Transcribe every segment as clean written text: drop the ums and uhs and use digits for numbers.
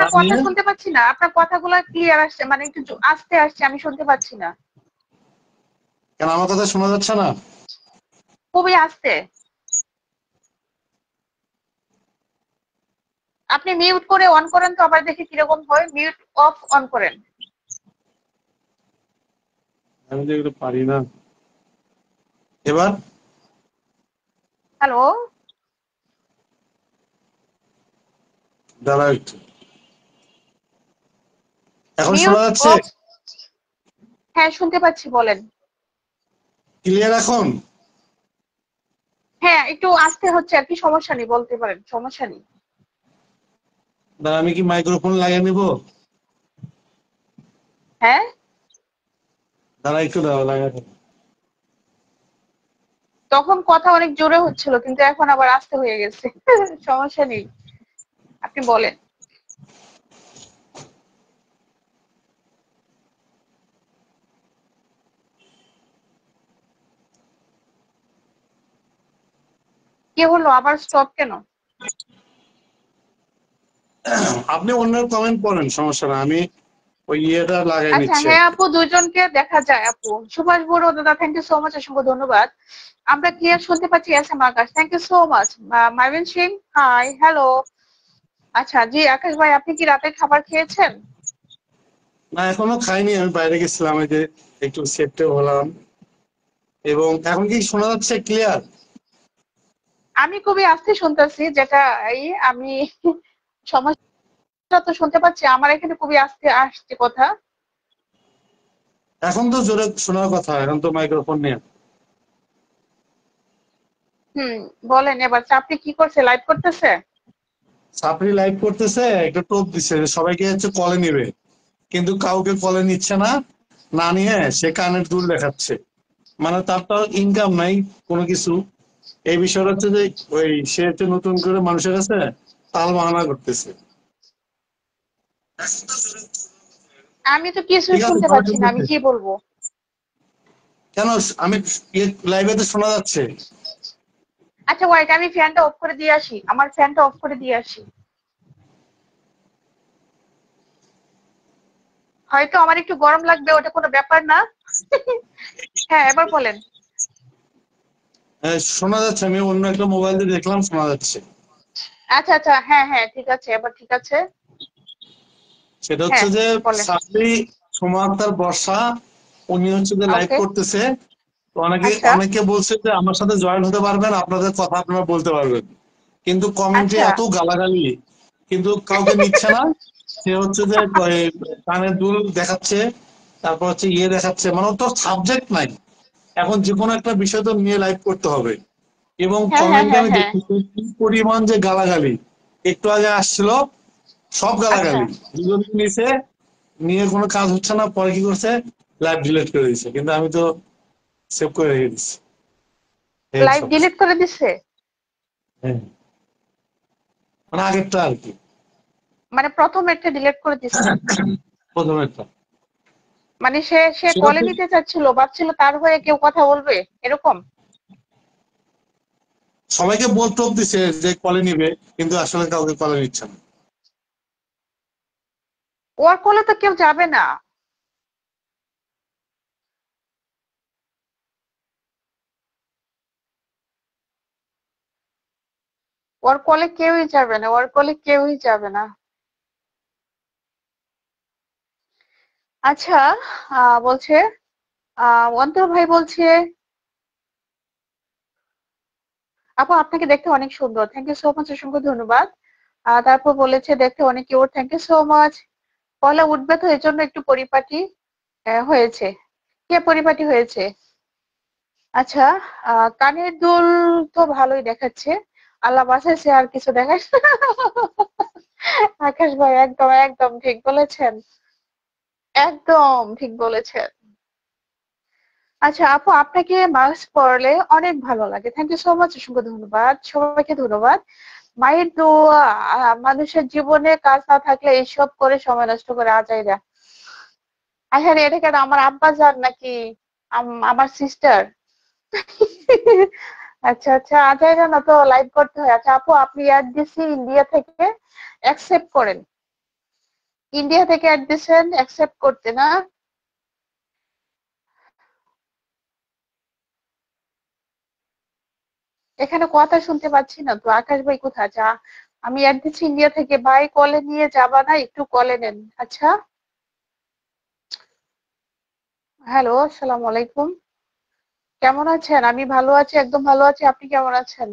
আপনার কথা শুনতে পাচ্ছি না, আপনার কথাগুলো ক্লিয়ার আসছে, মানে একটু আস্তে আসছে, আমি শুনতে পাচ্ছি না। কেন আমার কথা শোনা যাচ্ছে না? খুবই আস্তে। আপনি মিউট করে অন করেন তো, আবার দেখি কিরকম হয়। মিউট অফ অন করেন। আমি তো এগুলো পারি না। এবার হ্যালো। দাঁড়াও একটু। এখন শোনা মিউট যাচ্ছে? অফ। হ্যাঁ, শুনতে পাচ্ছি, বলেন। ক্লিয়ার এখন? হ্যাঁ, একটু আস্তে হচ্ছে আর কি, সমস্যা নেই, বলতে পারেন, সমস্যা নেই। দাঁড়া, আমি কি মাইক্রোফোন লাগিয়ে নিব? হ্যাঁ, দাঁড়া একটু, দাঁড়া লাগাতে। তখন কথা অনেক জোরে হচ্ছিল, কিন্তু এখন আবার আস্তে হয়ে গেছে। সমস্যা নেই, আপনি বলেন। কি হলো, আবার স্টপ কেন? আপনি অন্যের কমেন্ট পড়েন, সমস্যা না, আমি ওই ইয়েটা লাগাই আচ্ছা, নিচ্ছি আর হ্যাঁ কি। আপু, দুইজনকে দেখা যায় আপু। সুভাষ বড় দাদা, থ্যাংক ইউ সো মাচ, অসংখ্য ধন্যবাদ। আমরা ক্লিয়ার শুনতে পাচ্ছি। S M Akash, thank you so much. Maimin Singh, hi, hello. আচ্ছা জি, আকাশ ভাই, আপনি কি রাতের খাবার খেয়েছেন? না, এখনো খাইনি, আমি বাইরে গেছিলাম, এই যে একটু সেফটে হলাম। এবং এখন কি শোনা যাচ্ছে ক্লিয়ার? আমি খুবই আস্তে শুনতেছি, যেটা এই আমি সমস্যা তো শুনতে পাচ্ছি, আমার এখানে খুবই আস্তে আসছে কথা। এখন তো জোরে শোনার কথা, এখন তো মাইক্রোফোন নিয়ে। হুম, বলেন এবার। চাপড়ি কি করছে, লাইভ করতেছে? সাপড়ি লাইভ করতেছে, একটা টোপ দিচ্ছে যে সবাইকে হচ্ছে কলে নিবে, কিন্তু কাউকে কলে নিচ্ছে না। না নিয়ে সে কানের দুল দেখাচ্ছে, মানে তার তো ইনকাম নাই কোনো কিছু। এই বিষয়টা হচ্ছে যে ওই সে হচ্ছে নতুন করে মানুষের কাছে তাল বাহানা করতেছে। আমি তো কিছুই ঠিক আছে, শুনতে সবাই পাচ্ছি চুপ না, আমি করছে। কি বলবো? কেন? আমি লাইভে তো শোনা যাচ্ছে। আচ্ছা ওয়াইট, আমি ফ্যানটা অফ করে দিয়ে আসি, আমার ফ্যানটা অফ করে দিয়ে আসি। হয়তো আমার একটু গরম লাগবে, ওটা কোনো ব্যাপার না। হ্যাঁ, এবার বলেন। হ্যাঁ, শোনা যাচ্ছে, আমি অন্য একটা মোবাইল দিয়ে দেখলাম, শোনা যাচ্ছে। আচ্ছা আচ্ছা, হ্যাঁ হ্যাঁ, ঠিক আছে, এবার ঠিক আছে। সেটা হচ্ছে হ্যাঁ, যে বলেন। সাপড়ি সোমা আক্তার বর্ষা, উনি হচ্ছে যে লাইভ ওকে। করতেছে। তো অনেকে আচ্ছা অনেকে বলছে যে আমার সাথে জয়েন হতে পারবেন, আপনাদের কথা আপনারা বলতে পারবেন, কিন্তু কমেন্টে আচ্ছা। এত গালাগালি, কিন্তু কাউকে নিচ্ছে না। সে হচ্ছে যে ওই কানের দুল দেখাচ্ছে, তারপর হচ্ছে ইয়ে দেখাচ্ছে, মানে ওর তো সাবজেক্ট নাই। এখন যে কোনো একটা বিষয় তো নিয়ে লাইভ করতে হবে। এবং হ্যাঁ হ্যাঁ কমেন্টে হ্যাঁ আমি হ্যাঁ। দেখতেছি কি পরিমাণ যে গালাগালি। একটু আগে আসছিল, সব আচ্ছা, গালাগালি দুজন নিচে, নিয়ে কোনো কাজ হচ্ছে না, পরে কি করছে, লাইভ ডিলিট করে দিচ্ছে, কিন্তু আমি তো সেভ করে রেখে দিচ্ছি। এই লাইভ সমস্যা। ডিলিট করে দিছে? হ্যাঁ, মানে আগেরটা আর কি, মানে প্রথম একটা ডিলিট করে দিছে? প্রথমেরটা। মানে সে সে সেটা কলে তো নিতে চাচ্ছিল, ভাবছিল তার হয়ে কেউ কথা বলবে, এরকম? সবাইকে বলতে দিছে যে কলে নিবে, কিন্তু আসলে কাউকে কলে নিচ্ছে না। ওর কলে তো কেউ যাবে না। ওর কলে কেউই যাবে না, ওর কলে কেউই যাবে না। আচ্ছা, বলছে, অন্তর ভাই বলছে, আপু আপনাকে দেখতে অনেক সুন্দর, থ্যাংক ইউ সো মাচ, অসংখ্য ধন্যবাদ। তারপর বলেছে দেখতে অনেক cute, thank you so much. পয়লা উঠবে তো, এই জন্য একটু পরিপাটি হয়েছে। কে পরিপাটি হয়েছে? আচ্ছা, কানের দুল তো ভালোই দেখাচ্ছে, আল্লাহ বাঁচাইছে, আর কিছু দেখাচ্ছে না। আকাশ ভাই, একদম একদম ঠিক বলেছেন, একদম ঠিক বলেছেন। আচ্ছা আপু, আপনাকে মাস্ক পরলে অনেক ভালো লাগে, থ্যাংক ইউ সো মাচ, অসংখ্য ধন্যবাদ, সবাইকে ধন্যবাদ। মায়ের দোয়া। মানুষের জীবনে কাজ না থাকলে এইসব করে সময় নষ্ট করে আজাইরা। আচ্ছা, এটা কেন, আমার আব্বা যান নাকি আমার সিস্টার? আচ্ছা আচ্ছা, আজাইরা না তো লাইভ করতে হয়। আচ্ছা আপু, আপনি অ্যাড দিছি ইন্ডিয়া থেকে, অ্যাকসেপ্ট করেন। ইন্ডিয়া থেকে অ্যাড দিছেন অ্যাকসেপ্ট করতে না? এখানে কথা শুনতে পাচ্ছি না তো। আকাশ ভাই কোথায়? যা, আমি অ্যাড দিচ্ছি ইন্ডিয়া থেকে। ভাই কলে নিয়ে যাবা না, একটু কলে নেন। আচ্ছা, হ্যালো, আসসালামু আলাইকুম। কেমন আছেন? আমি ভালো আছি, একদম ভালো আছি। আপনি কেমন আছেন?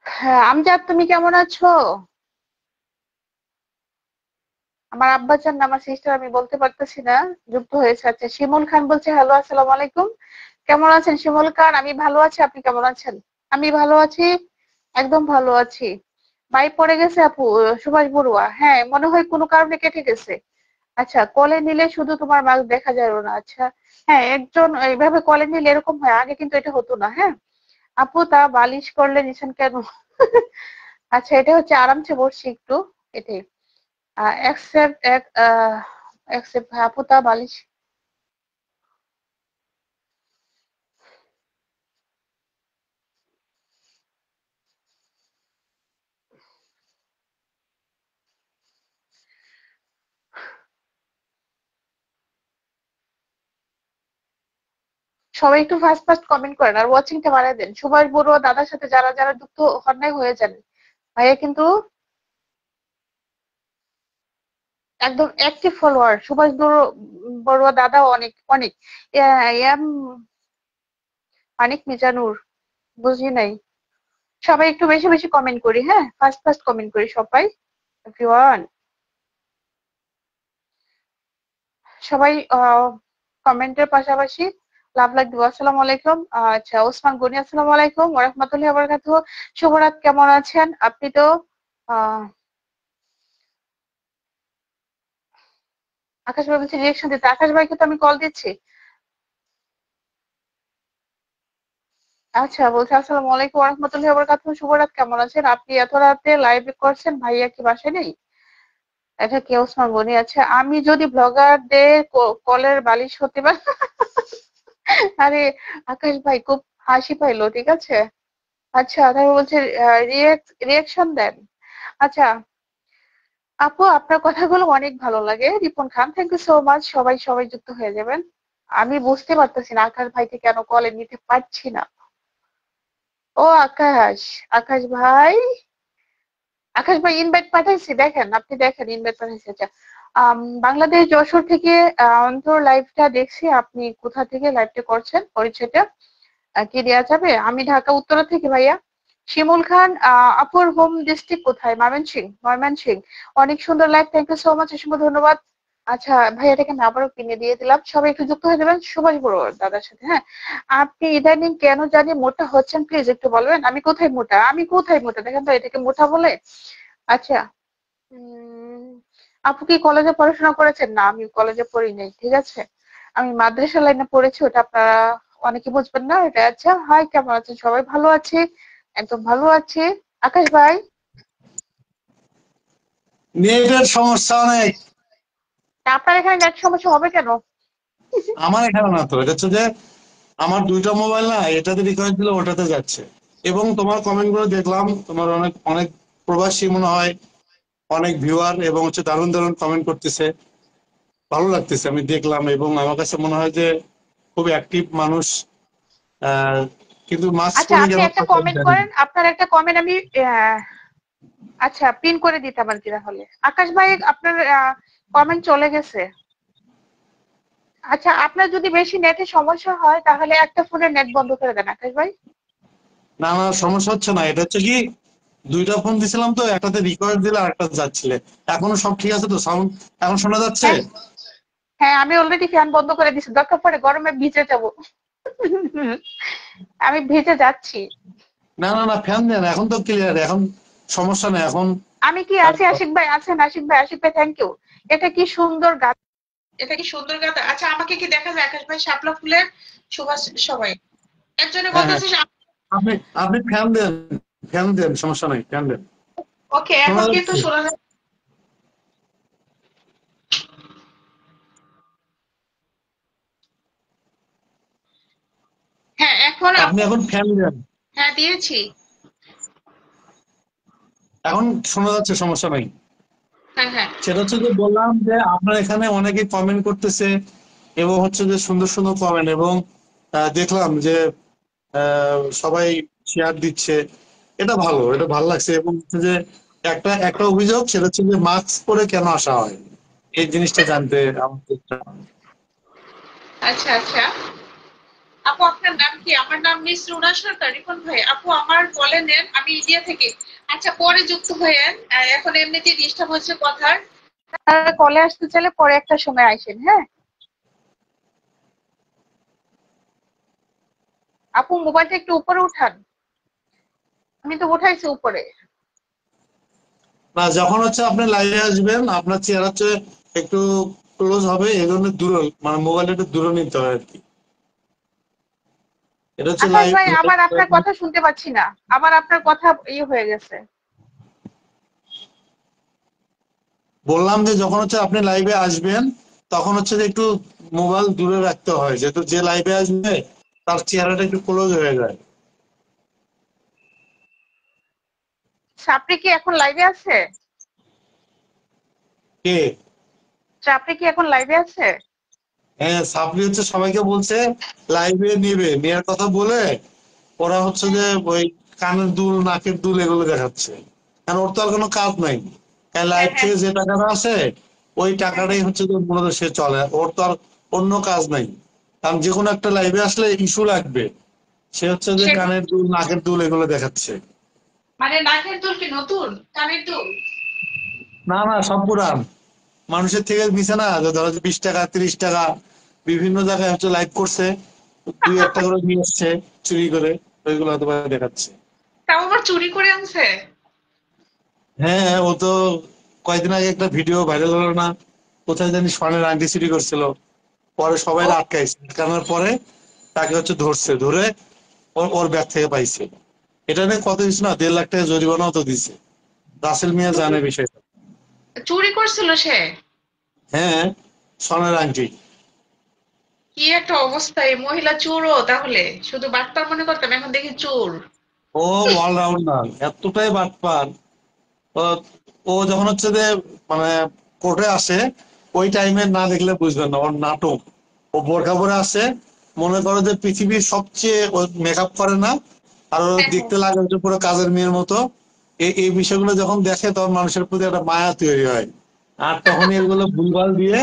হ্যাঁ, আমজাদ তুমি কেমন আছো? আমার আব্বাজান না আমার সিস্টার আমি বলতে পারতেছি না, যুক্ত হয়েছে। আচ্ছা, শিমুল খান বলছে হ্যালো, আসসালামু আলাইকুম। কেমন আছেন শিমুল খান? আমি ভালো আছি, আপনি কেমন আছেন? আমি ভালো আছি, একদম ভালো আছি। ভাই পড়ে গেছে আপু। সুভাষ বড়ুয়া, হ্যাঁ মনে হয় কোনো কারণে কেটে গেছে। আচ্ছা, কলে নিলে শুধু তোমার মার্ক দেখা যায় না। আচ্ছা, হ্যাঁ একজন এইভাবে কলে নিলে এরকম হয়, আগে কিন্তু এটা হতো না। হ্যাঁ আপু, তা বালিশ করলে নিছেন কেন? আচ্ছা, এটা হচ্ছে আরামসে বসছি একটু, এটাই। অ্যাকসেপ্ট অ্যাকসেপ্ট আপু, তা বালিশ। সবাই একটু ফাস্ট ফাস্ট কমেন্ট করেন আর ওয়াচিংটা বাড়ায় দেন। সুভাষ বড়ুয়া দাদার সাথে যারা যারা যুক্ত হন নাই হয়ে যান। ভাইয়া কিন্তু একদম অ্যাক্টিভ ফলোয়ার। সুভাষ বড়ুয়া দাদা অনেক অনেক। এম মানিক মিজানুর, বুঝি নাই। সবাই একটু বেশি বেশি কমেন্ট করি, হ্যাঁ ফাস্ট ফাস্ট কমেন্ট করি সবাই। এভরিওয়ান, সবাই কমেন্টের পাশাপাশি লাভ লাইক দিব। আসসালামু আলাইকুম। আচ্ছা, ওসমান গনি আসসালামু আলাইকুম ওয়া রাহমাতুল্লাহি ওয়া বারাকাতুহু। শুভরাত, কেমন আছেন আপনি? তো আহ আকাশ ভাই বলছে রিয়েকশন দিতে। আকাশ ভাইকে তো আমি কল দিচ্ছি। আচ্ছা, বলছে আসসালামু আলাইকুম ওয়া রাহমাতুল্লাহি ওয়া বারাকাতুহু। শুভরাত, কেমন আছেন আপনি? এত রাতে লাইভ করছেন, ভাইয়া কি বাসায় নেই? এটা কি ওসমান গনি? আছে, আমি যদি ব্লগারদের কলের বালিশ হতে পারি। আরে আকাশ ভাই খুব হাসি পাইলো, ঠিক আছে। আচ্ছা, তারপর বলছে রিয়াকশন দেন। আচ্ছা আপু, আপনার কথাগুলো অনেক ভালো লাগে। রিপন খান, থ্যাংক ইউ সো মাচ। সবাই সবাই যুক্ত হয়ে যাবেন। আমি বুঝতে পারতেছি না আকাশ ভাইকে কেন কলে নিতে পারছি না। ও আকাশ, আকাশ ভাই, আকাশ ভাই ইনভাইট পাঠাইছি, দেখেন আপনি, দেখেন ইনভাইট পাঠাইছি। আচ্ছা, বাংলাদেশ যশোর থেকে অন্তর লাইভটা দেখছি। আপনি কোথা থেকে লাইভটা করছেন, পরিচয়টা কি দেওয়া যাবে? আমি ঢাকা উত্তরা থেকে ভাইয়া। শিমুল খান, আপুর হোম ডিস্ট্রিক্ট কোথায়? ময়মনসিংহ, ময়মনসিংহ। অনেক সুন্দর live, thank you so much, অসংখ্য ধন্যবাদ। আচ্ছা ভাইয়া, এটাকে আমি আবারও কিনে দিয়ে দিলাম। সবাই একটু যুক্ত হয়ে যাবেন সুভাষ বড়ুয়া দাদার সাথে, হ্যাঁ। আপনি ইদানিং কেন জানি মোটা হচ্ছেন, প্লিজ একটু বলবেন। আমি কোথায় মোটা? আমি কোথায় মোটা? দেখেন তো, এটাকে মোটা বলে? আচ্ছা, উম আপু কি কলেজে পড়াশোনা করেছেন? না, আমি কলেজে পড়ি নাই, ঠিক আছে। আমি মাদ্রাসা লাইনে পড়েছি, ওটা আপনারা অনেকে বুঝবেন না এটা। আচ্ছা, হাই, কেমন আছেন সবাই? ভালো আছি, একদম ভালো আছি। আকাশ ভাই, নেটের সমস্যা অনেক। আপনার এখানে নেট সমস্যা হবে কেন? আমার এখানে না তো, এটা হচ্ছে যে আমার দুইটা মোবাইল না, এটাতে রিকোয়েস্ট দিলে ওটাতে যাচ্ছে। এবং তোমার কমেন্ট গুলো দেখলাম, তোমার অনেক অনেক প্রবাসী মনে হয়, অনেক ভিউয়ার এবং হচ্ছে দারুণ দারুণ কমেন্ট করতেছে। ভালো লাগতেছে, আমি দেখলাম এবং আমার কাছে মনে হয় যে খুব অ্যাক্টিভ মানুষ। আহ, কিন্তু মাস আচ্ছা, কোনে আপনি গেল একটা আমি কমেন্ট জানি না। করেন, আপনার একটা কমেন্ট আমি আচ্ছা পিন করে দিতাম আর কি তাহলে। আকাশ ভাই, আপনার কমেন্ট চলে গেছে। আচ্ছা, আপনার যদি বেশি নেটের সমস্যা হয় তাহলে একটা ফোনের নেট বন্ধ করে দেন আকাশ ভাই। না না, সমস্যা হচ্ছে না। এটা হচ্ছে কি, দুইটা ফোন দিছিলাম তো, একটাতে রিকোয়েস্ট দিলে আরেকটা যাচ্ছিলে। এখনো সব ঠিক আছে তো? সাউন্ড এখন শোনা যাচ্ছে? হ্যাঁ, হ্যাঁ আমি অলরেডি ফ্যান বন্ধ করে দিছি, দরকার পড়ে গরমে ভিজে যাব। আমি ভিজে যাচ্ছি। না না না, ফ্যান দেন, এখন তো ক্লিয়ার, এখন সমস্যা নেই এখন। আমি কি আছি? আশিক ভাই আছেন? আশিক ভাই, আশিক ভাই থ্যাংক ইউ। এটা কি সুন্দর গাছ, এটা কি সুন্দর গাছ। আচ্ছা, আমাকে কি দেখা যায় আকাশ ভাই? শাপলা ফুলের সুবাস। সবাই একজনে হ্যাঁ হ্যাঁ, বলতেছে আপনি আপনি ফ্যান দেন, ফ্যান দেন, সমস্যা নাই, ফ্যান দেন। ওকে, শোনা এখন কিন্তু যাচ্ছে? শোনা যায়। হ্যাঁ এখন আপনি এখন ফ্যান দেন। হ্যাঁ দিয়েছি। এখন শোনা যাচ্ছে, সমস্যা নাই। হ্যাঁ হ্যাঁ। সেটা হচ্ছে যে বললাম যে আপনার এখানে অনেকে কমেন্ট করতেছে এবং হচ্ছে যে সুন্দর সুন্দর কমেন্ট, এবং দেখলাম যে সবাই শেয়ার দিচ্ছে। এটা ভালো, এটা ভালো লাগছে। এবং হচ্ছে যে একটা একটা অভিযোগ, সেটা হচ্ছে যে মাস্ক পরে কেন আসা হয়, এই জিনিসটা জানতে আমাকে আচ্ছা আচ্ছা। আপু আপনার নাম কি? আমার নাম মিস রুনা সরকার। রিপন ভাই, আপু আমার কলে নেন, আমি ইন্ডিয়া থেকে। আচ্ছা পরে যুক্ত হয়েন, এখন এমনিতেই ডিস্টার্ব হচ্ছে কথার। কলে আসতে চাইলে পরে একটা সময় আইসেন, হ্যাঁ? আপু মোবাইলটা একটু উপরে উঠান। আমি তো উঠাইছি উপরে। না। যখন হচ্ছে আপনি লাইভে আসবেন, আপনার চেহারা হচ্ছে একটু ক্লোজ হবে, এই জন্য দূরে, মানে মোবাইলটা একটু দূরে নিতে হয় আর কি। এটা হচ্ছে আকাশ লাইভ। ভাই, আমার আপনার কথা শুনতে পাচ্ছি না। আমার আপনার কথা হয়ে গেছে। বললাম যে যখন হচ্ছে আপনি লাইভে আসবেন, তখন হচ্ছে যে একটু মোবাইল দূরে রাখতে হয়, যেহেতু যে লাইভে আসবে তার চেহারাটা একটু ক্লোজ হয়ে যায়। চাপড়ি কি এখন লাইভে আছে? কে? চাপড়ি কি এখন লাইভে আছে? হ্যাঁ, সাপ্লি হচ্ছে সবাইকে বলছে লাইভে নেবে, নেওয়ার কথা বলে ওরা হচ্ছে যে ওই কানের দুল, নাকের দুল এগুলো দেখাচ্ছে। কারণ ওর তো আর কোনো কাজ নাই। হ্যাঁ লাইভ হ্যাঁ থেকে যে টাকাটা আসে, ওই হ্যাঁ টাকাটাই হ্যাঁ। হচ্ছে যে মূলত সে চলে, ওর তো আর অন্য কাজ নাই। কারণ যে কোনো একটা লাইভে আসলে ইস্যু লাগবে, সে হচ্ছে যে সেটা কানের দুল, নাকের দুল এগুলো দেখাচ্ছে। মানে নাকের দুল কি নতুন, কানের দুল? না না, সব পুরান। মানুষের থেকে নিছে না, যে ধরো যে 20 টাকা, 30 টাকা, বিভিন্ন জায়গায় হচ্ছে লাইভ করছে, দুই একটা করে নিয়ে আসছে চুরি করে, ওইগুলো হয়তো বা দেখাচ্ছে। তাও আবার চুরি করে আনছে? হ্যাঁ, ও তো কয়েকদিন আগে একটা ভিডিও ভাইরাল হলো না, কোথায় জানি স্বর্ণের আংটি চুরি করছিল, পরে সবাই ও আটকাইছে, আটকানোর পরে তাকে হচ্ছে ধরছে, ধরে ওর ওর ব্যাগ থেকে পাইছে। এটা নিয়ে কত কিছু না, 1.5 লাখ টাকা জরিমানাও তো দিছে। রাসেল মিয়া জানে বিষয়টা। চুরি করছিল সে? হ্যাঁ, স্বর্ণের আংটি। কি একটা অবস্থা! এই মহিলা চোরও তাহলে? শুধু বাটপার মনে করতাম, এখন দেখি চোর। ও অলরাউন্ডার, এতটাই বাটপার। ও ও যখন হচ্ছে যে মানে কোর্টে আসে, ওই টাইমে না দেখলে বুঝবেন না ওর নাটক। ও বোরখা পরে আসে, মনে করো যে পৃথিবীর সবচেয়ে, ও মেকআপ করে না, আর ও হ্যাঁ হ্যাঁ দেখতে লাগে হচ্ছে পুরো কাজের মেয়ের মতো। এই এই বিষয়গুলো যখন দেখে, তখন মানুষের প্রতি একটা মায়া তৈরি হয়, আর তখনই এগুলো ভুলভাল দিয়ে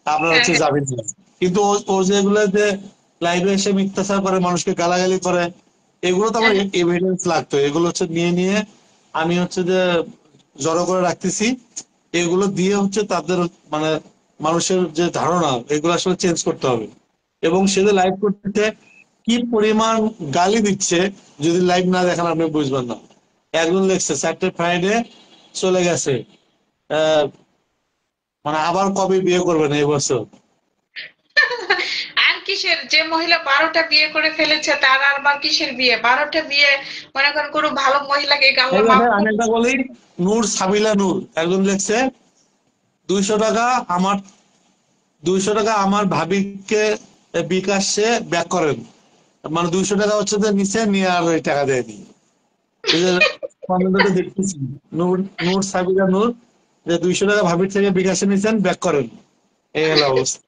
আপনার হ্যাঁ হচ্ছে হ্যাঁ। যাবেন না। কিন্তু ও ও যেগুলো যে লাইভে এসে মিথ্যাচার করে, মানুষকে গালাগালি করে, এগুলো তো আমার হ্যাঁ, হ্যাঁ। এভিডেন্স লাগতো, এগুলো হচ্ছে নিয়ে নিয়ে আমি হচ্ছে যে জড়ো করে রাখতেছি। এগুলো দিয়ে হচ্ছে তাদের মানে মানুষের যে ধারণা, এগুলো আসলে চেঞ্জ করতে হবে। এবং সে যে লাইভ করতে কি পরিমাণ গালি দিচ্ছে, যদি লাইভ না দেখেন আপনি বুঝবেন না। একজন লেখছে 4টে ফ্রাইডে চলে গেছে, আহ, মানে আবার কবে বিয়ে করবেন এই বছর। আর কিসের, যে মহিলা 12টা বিয়ে করে ফেলেছে তার আর বা কিসের বিয়ে? 12টা বিয়ে, মনে করেন কোনো ভালো মহিলাকে আল্লাহ ঠিক মাফ আছে, আমি করে। একটা বলি। নূর সাবিলা নূর একজন লেখছে, 200 টাকা আমার, 200 টাকা আমার ভাবিকে বিকাশে ব্যাক করেন। মানে 200 টাকা হচ্ছে যে নিচে নিয়ে, আর ওই টাকা দেয়নি। এই যে কমেন্টটা দেখতেছি, নূর, নূর সাবিলা নূর, যে 200 টাকা ভাবির থেকে বিকাশে নিছেন, ব্যাক করেন। এই হলো অবস্থা।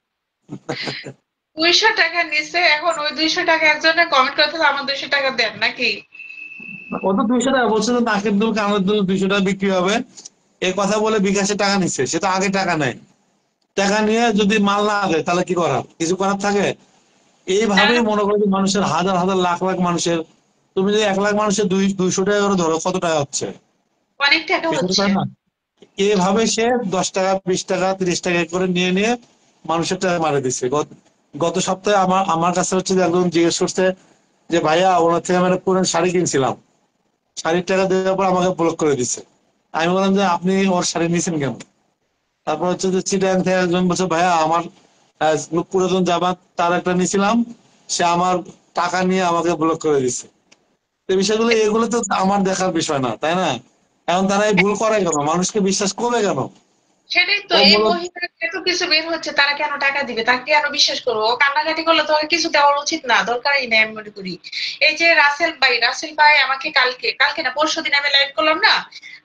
200 টাকা নিছে, এখন ওই 200 টাকা একজনে কমেন্ট করতে হবে আমার 200 টাকা দেন নাকি? ও তো 200 টাকা বলছে, যে নাকের দুল, কানের দুল 200 টাকা বিক্রি হবে, এই কথা বলে বিকাশে টাকা নিচ্ছে। সে তো আগে টাকা নেয়, টাকা নিয়ে যদি মাল না দেয় তাহলে কি করার, কিছু করার থাকে? তার এইভাবেই মনে করো যে মানুষের হাজার হাজার লাখ লাখ মানুষের, তুমি যদি 1 লাখ মানুষের 200 টাকা করে ধরো, কত টাকা হচ্ছে? অনেক টাকা কিছু তো হচ্ছে। তাই না? এভাবে সে 10 টাকা, 20 টাকা, 30 টাকা করে নিয়ে নিয়ে মানুষের টাকা মারে দিচ্ছে। গত সপ্তাহে আমার আমার কাছে হচ্ছে যে একজন জিজ্ঞেস করছে যে ভাইয়া, ওনার থেকে আমি একটা পুরনো শাড়ি কিনছিলাম, শাড়ির টাকা দেওয়ার পর আমাকে ব্লক করে দিচ্ছে। আমি বললাম যে আপনি ওর শাড়ি নিয়েছেন কেন? তারপর হচ্ছে যে চিটাগাং থেকে একজন বলছে ভাইয়া, আমার পুরাতন জামা তার একটা নিয়েছিলাম, সে আমার টাকা নিয়ে আমাকে ব্লক করে দিচ্ছে। এই বিষয়গুলো, এগুলো তো আমার দেখার বিষয় না, তাই না? এখন তারা এই ভুল করে কেন, মানুষকে বিশ্বাস করবে কেন? সেটাই তো, ও এই মূলত মহিলার এত কিছু বের হচ্ছে, তারা কেন টাকা দিবে? তাকে কেন বিশ্বাস করবো? ও কান্নাকাটি করলে তো ওকে কিছু দেওয়ার উচিত না, দরকারই নেই আমি মনে করি। এই যে রাসেল ভাই, রাসেল ভাই আমাকে কালকে, কালকে না পরশুদিন আমি লাইভ করলাম না,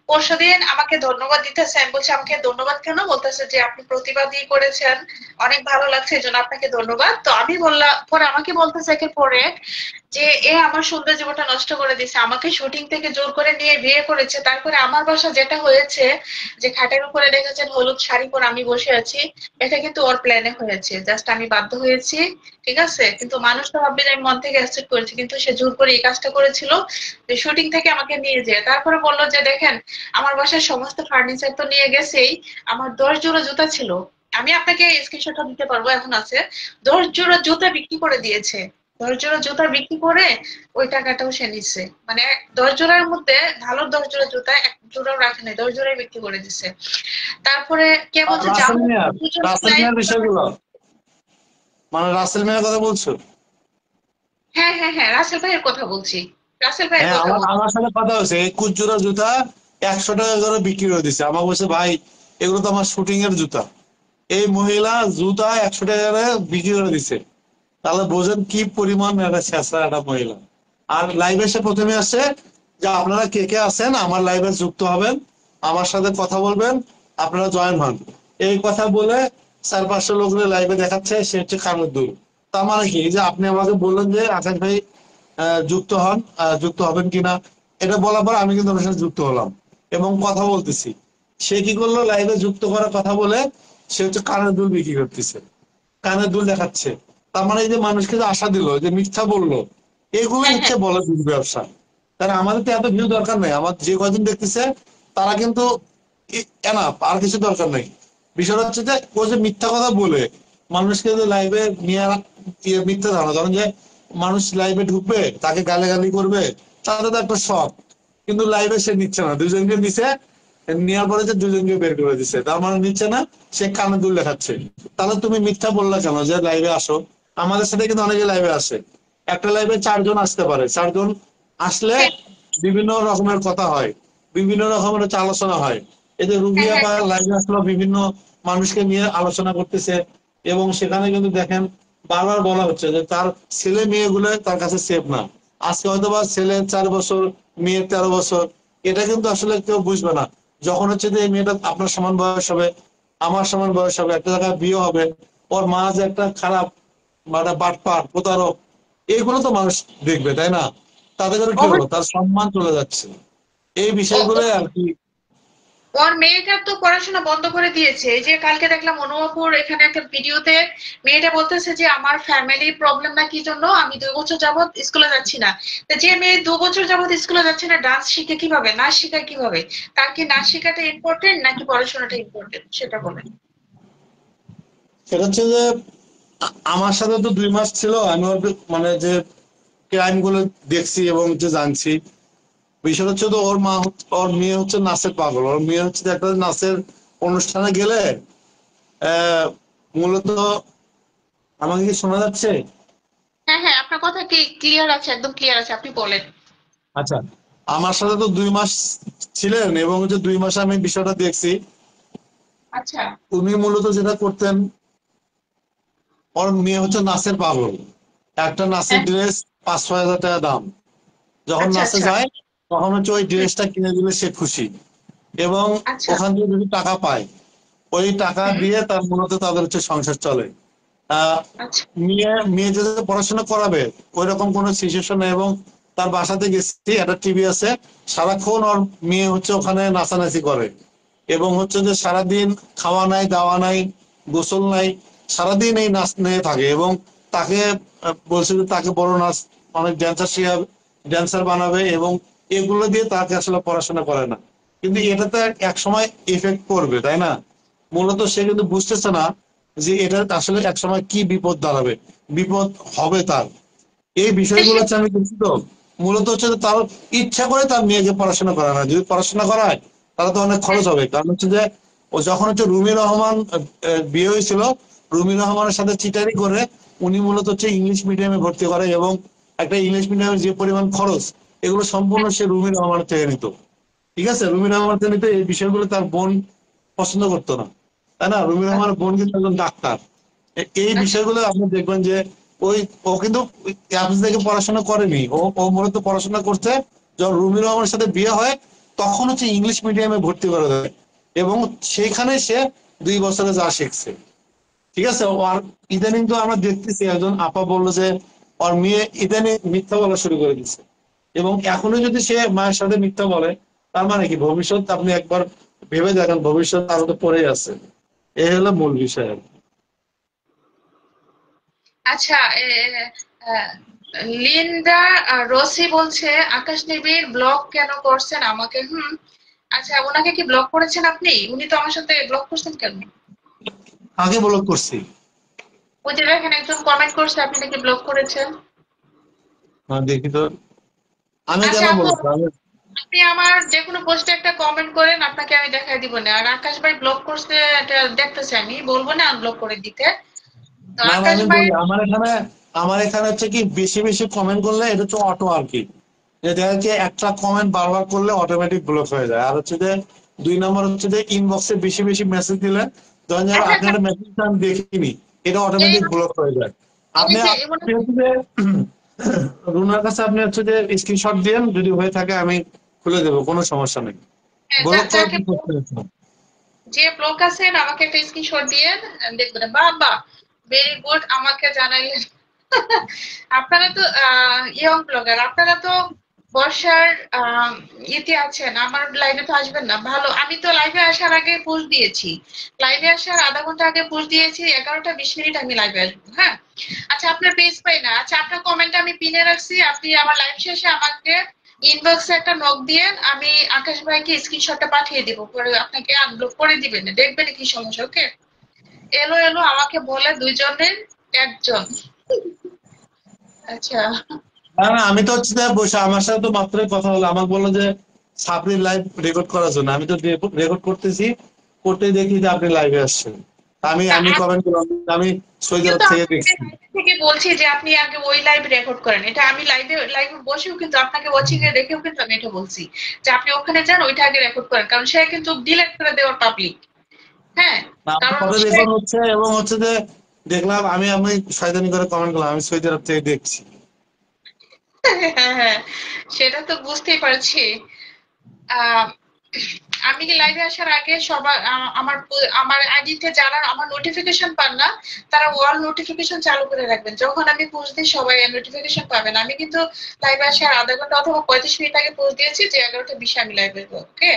পরশুদিন আমাকে ধন্যবাদ দিতেছে, আমি বলছি আমাকে ধন্যবাদ কেন? বলতেছে যে আপনি প্রতিবাদী করেছেন, অনেক ভালো লাগছে, এই জন্য আপনাকে ধন্যবাদ। তো আমি বললাম, পরে আমাকে বলতেছে একের পরে যে এ আমার সুন্দর জীবনটা নষ্ট করে দিছে, আমাকে শুটিং থেকে জোর করে নিয়ে বিয়ে করেছে, তারপরে আমার বাসা যেটা হয়েছে যে খাটের উপরে দেখেছেন হলুদ শাড়ি পরে আমি বসে আছি, এটা কিন্তু ওর প্ল্যানে হয়েছে, জাস্ট আমি বাধ্য হয়েছি। ঠিক আছে, কিন্তু মানুষ তো ভাববে যে আমি মন থেকে অ্যাকসেপ্ট করেছি, কিন্তু সে জোর করে এই কাজটা করেছিল যে শুটিং থেকে আমাকে নিয়ে যায়। তারপরে বললো যে দেখেন আমার বাসার সমস্ত ফার্নিচার তো নিয়ে গেছেই, আমার 10 জোড়া জুতা ছিল, আমি আপনাকে স্ক্রিনশটটা দিতে পারবো, এখন আছে। 10 জোড়া জুতা বিক্রি করে দিয়েছে, 10 জোড়া জুতা বিক্রি করে ওই টাকাটাও সে নিচ্ছে। মানে 10 জোড়ার মধ্যে ভালো 10 জোড়া জুতা এক জোড়াও রাখে নাই, 10 জোড়াই বিক্রি করে দিচ্ছে। তারপরে কে আর বলছে রাসেল যাবো মিয়া, দুজন রাসেল লাইভ। মিয়ার বিষয়গুলো, মানে রাসেল মিয়ার কথা বলছো? হ্যাঁ হ্যাঁ হ্যাঁ, রাসেল ভাইয়ের কথা বলছি, রাসেল ভাইয়ের হ্যাঁ, কথা আমার বলছি। আমার সাথে কথা হয়েছে, 21 জোড়া জুতা 100 টাকা করে বিক্রি করে দিচ্ছে। আমার বলছে ভাই এগুলো তো আমার শুটিং এর জুতা। এই মহিলা জুতা 100 টাকা করে বিক্রি করে দিচ্ছে। তাহলে বোঝেন কি পরিমাণ একটা ছেঁচড়া একটা মহিলা। আর লাইভে এসে প্রথমে আসছে যে আপনারা কে কে আছেন আমার লাইভে যুক্ত হবেন, আমার সাথে কথা বলবেন, আপনারা জয়েন হন। এই কথা বলে 4-500 লোকের লাইভে দেখাচ্ছে সে হচ্ছে কামরুদ্দুল। তার মানে কি, যে আপনি আমাকে বললেন যে আকাশ ভাই যুক্ত হন, যুক্ত হবেন কিনা, এটা বলার পর আমি কিন্তু ওর সাথে যুক্ত হলাম এবং কথা বলতেছি। সে কি করলো, লাইভে যুক্ত করার কথা বলে সে হচ্ছে কানের দুল বিক্রি করতেছে, কানের দুল দেখাচ্ছে। তার মানে এই যে মানুষকে যে আশা দিল, যে মিথ্যা বললো, এগুলোই হ্যাঁ হচ্ছে হ্যাঁ বলে দুধ ব্যবসা। কারণ আমাদের তো এত ভিউ দরকার নেই, আমার যে কজন দেখতেছে তারা কিন্তু এনাফ, আর কিছু দরকার নেই। বিষয়টা হচ্ছে যে ও যে মিথ্যা কথা বলে মানুষকে যে লাইভে নিয়ে মিথ্যা ধারণা, কারণ যে মানুষ লাইভে ঢুকবে তাকে গালাগালি করবে, তাদের তো একটা শখ। কিন্তু লাইভে সে নিচ্ছে না, দুজনকে নিছে, নেওয়ার পরে যে দুজনকে বের করে দিচ্ছে, তার মানে নিচ্ছে না, সে কানে দুল দেখাচ্ছে। তাহলে তুমি মিথ্যা বললা কেন যে লাইভে আসো? আমাদের সাথে কিন্তু অনেকে লাইভে আসে, একটা লাইভে 4 জন আসতে পারে, 4 জন আসলে হ্যাঁ বিভিন্ন রকমের কথা হয়, বিভিন্ন রকমের হচ্ছে আলোচনা হয়। এই যে হ্যাঁ রুবিয়া হ্যাঁ বা হ্যাঁ। লাইভে আসলো বিভিন্ন মানুষকে নিয়ে আলোচনা করতেছে, এবং সেখানে কিন্তু দেখেন বারবার বলা হচ্ছে যে তার ছেলে মেয়েগুলো তার কাছে সেফ না। আজকে হয়তো বা ছেলের 4 বছর, মেয়ের 13 বছর, এটা কিন্তু আসলে কেউ বুঝবে না। যখন হচ্ছে যে এই মেয়েটা আপনার সমান বয়স হবে, আমার সমান বয়স হবে, একটা জায়গায় বিয়ে হবে, ওর মা যে একটা খারাপ বা একটা বাটপার প্রতারক, এগুলো তো মানুষ দেখবে, তাই না? তাতে করে কি হলো, তার সম্মান চলে যাচ্ছে। এই বিষয়গুলো অবশ্যই। আর কি। ওর মেয়েটার তো পড়াশোনা বন্ধ করে দিয়েছে, এই যে কালকে দেখলাম অনুবাপুর এখানে একটা ভিডিওতে মেয়েটা বলতেছে যে আমার ফ্যামিলি প্রবলেম না কি জন্য আমি 2 বছর যাবত স্কুলে যাচ্ছি না। তা যে মেয়ে 2 বছর যাবত স্কুলে যাচ্ছে না, ডান্স শিখে কিভাবে, নাচ শিখায় কিভাবে? তার কি নাচ শেখাটা ইম্পর্টেন্ট নাকি পড়াশোনাটা ইম্পর্টেন্ট সেটা বলে। সেটা হচ্ছে যে আমার সাথে তো 2 মাস ছিল, আমি ওর মানে যে ক্রাইম গুলো দেখছি এবং যে জানছি। বিষয় হচ্ছে তো ওর মা ওর মেয়ে হচ্ছে নাচের পাগল, ওর মেয়ে হচ্ছে যে একটা নাচের অনুষ্ঠানে গেলে মূলত, আমাকে কি শোনা যাচ্ছে? হ্যাঁ হ্যাঁ, আপনার কথা কি ক্লিয়ার আছে, একদম ক্লিয়ার আছে, আপনি বলেন। আচ্ছা, আমার সাথে তো 2 মাস ছিলেন এবং যে 2 মাসে আমি বিষয়টা দেখছি। আচ্ছা উনি মূলত যেটা করতেন, ওর মেয়ে হচ্ছে নাচের পাগল। একটা নাচের হ্যাঁ। ড্রেস 5-6 হাজার টাকা দাম। যখন আচ্ছা নাচে আচ্ছা। যায় তখন হচ্ছে ওই হুম, ড্রেসটা কিনে দিলে সে খুশি, এবং আচ্ছা। ওখান থেকে যদি টাকা পায় ওই টাকা হুম। দিয়ে তার মূলত তাদের হচ্ছে সংসার চলে। আহ আচ্ছা। মেয়ে মেয়ে যদি পড়াশোনা করাবে ওই রকম কোনো সিচুয়েশন নেই, এবং তার বাসাতে গেছি, একটা টিভি আছে, সারাক্ষণ ওর মেয়ে হচ্ছে ওখানে নাচানাচি করে, এবং হচ্ছে যে সারাদিন খাওয়া নাই, দাওয়া নাই, গোসল নাই, সারাদিন এই নাচ নিয়ে থাকে। এবং তাকে বলছে যে তাকে বড় নাচ, অনেক ড্যান্সার শিখাবে, ড্যান্সার বানাবে, এবং এগুলো দিয়ে তাকে আসলে পড়াশোনা করে না। কিন্তু এটা তো এক সময় এফেক্ট করবে, তাই না? মূলত সে কিন্তু বুঝতেছে না যে এটা আসলে এক সময় কি বিপদ দাঁড়াবে, বিপদ হবে তার। এই বিষয়গুলো হচ্ছে আমি দেখছি তো। মূলত হচ্ছে যে তার ইচ্ছা করে তার মেয়েকে পড়াশোনা করায় না, যদি পড়াশোনা করায় তাহলে তো অনেক খরচ হবে। কারণ হচ্ছে যে ও যখন হচ্ছে রুমি রহমান বিয়ে হয়েছিল, রুমি রহমানের সাথে চিটারি করে উনি মূলত হচ্ছে ইংলিশ মিডিয়ামে ভর্তি করে, এবং একটা ইংলিশ মিডিয়ামের যে পরিমাণ খরচ, এগুলো সম্পূর্ণ সে রুমি রহমানের থেকে নিত। ঠিক আছে, রুমি রহমান থেকে নিত। এই বিষয়গুলো তার বোন পছন্দ করতো না, তাই না? রুমি রহমানের বোন কিন্তু একজন ডাক্তার। এই আচ্ছা বিষয়গুলো আপনি দেখবেন যে ওই ও কিন্তু অ্যাপস থেকে পড়াশোনা করেনি, ও ও মূলত পড়াশোনা করছে। যখন রুমি রহমানের সাথে বিয়ে হয় তখন হচ্ছে ইংলিশ মিডিয়ামে ভর্তি করে দেয় এবং সেইখানে সে 2 বছরে যা শিখছে, ঠিক আছে। আর ইদানিং তো আমরা দেখতেছি একজন আপা বললো যে ওর মেয়ে ইদানিং মিথ্যা বলা শুরু করে দিচ্ছে, এবং এখনো যদি সে মায়ের সাথে মিথ্যা বলে তার মানে কি ভবিষ্যৎ আপনি একবার ভেবে দেখেন, ভবিষ্যৎ আরো তো পড়েই আছে। এই হলো মূল বিষয় আর কি। আচ্ছা, লিন্ডা রসি বলছে আকাশ নিবিড় ব্লক কেন করছেন আমাকে? আচ্ছা, ওনাকে কি ব্লক করেছেন আপনি? উনি তো আমার সাথে ব্লক করছেন কেন? আগে ব্লক করছি। ওই যে দেখেন একজন কমেন্ট করছে আপনি নাকি ব্লক করেছেন। দেখি তো, আমি আচ্ছা কেন আপু, বলবো আমি? আপনি আমার যে কোনো পোস্টে একটা কমেন্ট করেন, আপনাকে আমি দেখাই দিব না। আর আকাশ ভাই ব্লক করছে এটা দেখতেছি, আমি বলবো না আনব্লক করে দিতে। তো না না, আকাশ আমি ভাই, বলি আমার এখানে হচ্ছে কি বেশি বেশি কমেন্ট করলে এটা হচ্ছে অটো আর কি, যে দেখা যাচ্ছে একটা কমেন্ট বারবার করলে অটোমেটিক ব্লক হয়ে যায়। আর হচ্ছে যে 2 নম্বর হচ্ছে যে ইনবক্সে বেশি বেশি মেসেজ দিলে, ধরেন যে আচ্ছা আপনার মেসেজ আমি দেখিনি, এটা এই অটোমেটিক ব্লক হয়ে যায়। আপনি যে আপনি হচ্ছে যে রুনার কাছে আপনি হচ্ছে যে স্ক্রিনশট দিয়েন, যদি হয়ে থাকে আমি খুলে দেবো, কোনো সমস্যা নেই। ব্লক করার যাকে কি করতে হচ্ছে না। যে ব্লক আছেন আমাকে একটা স্ক্রিনশট দিয়ে দেখবেন। বাবা, ভেরি গুড, আমাকে জানাইলেন। আপনারা তো ইয়ং ব্লগার, আপনারা তো বর্ষার ইতি আছেন, আমার লাইভে তো আসবেন না। ভালো, আমি তো লাইভে আসার আগে পোস্ট দিয়েছি, লাইভে আসার আধা ঘন্টা আগে পোস্ট দিয়েছি, 11টা 20 মিনিট আমি লাইভে আসবো। হ্যাঁ, আচ্ছা, আপনার পেজ পাই না। আচ্ছা, আপনার কমেন্ট আমি পিনে রাখছি, আপনি আমার লাইভ শেষে আমাকে ইনবক্সে একটা নক দিয়ে আমি আকাশ ভাইকে স্ক্রিনশটটা পাঠিয়ে দিব, পরে আপনাকে আনব্লক করে দিবেন, দেখবেন কি সমস্যা। ওকে, এলো এলো আমাকে বলে দুইজনের একজন। আচ্ছা, না না, আমি তো হচ্ছে যে বসে আমার সাথে তো মাত্রই কথা হলো, আমাকে বললো যে সাবরির লাইভ রেকর্ড করার জন্য। আমি তো রেকর্ড করতেছি, করতেই দেখি যে আপনি লাইভে আসছেন। আমি তা আমি কমেন্ট করলাম যে আমি সৌদি আমিও আরব তো থেকে আপনাকে দেখছি। লাইভ থেকে বলছি যে আপনি আগে ওই লাইভ রেকর্ড করেন। এটা আমি লাইভে লাইভে বসেও কিন্তু আপনাকে ওয়াচিং এ দেখেও কিন্তু আমি এটা বলছি যে আপনি ওখানে যান, ওইটা আগে রেকর্ড করেন, কারণ সে কিন্তু ডিলেট করে দেওয়ার পাবলিক। হ্যাঁ, আমার কারণ কথা সে রেকর্ড হচ্ছে এবং হচ্ছে যে দেখলাম, আমি আমি শয়তানি করে কমেন্ট করলাম আমি সৌদি আরব থেকে দেখছি। হ্যাঁ হ্যাঁ, সেটা তো বুঝতেই পারছি। আহ, আমি কি লাইভে আসার আগে সবার আমার আইডিতে যারা আমার নোটিফিকেশন পান না, তারা ওয়াল নোটিফিকেশন চালু করে রাখবেন। যখন আমি পোস্ট দিই সবাই নোটিফিকেশন পাবেন। আমি কিন্তু লাইভে আসার আধা ঘন্টা অথবা 35 মিনিট আগে পোস্ট দিয়েছি যে 11টা 20 আমি লাইভে। ওকে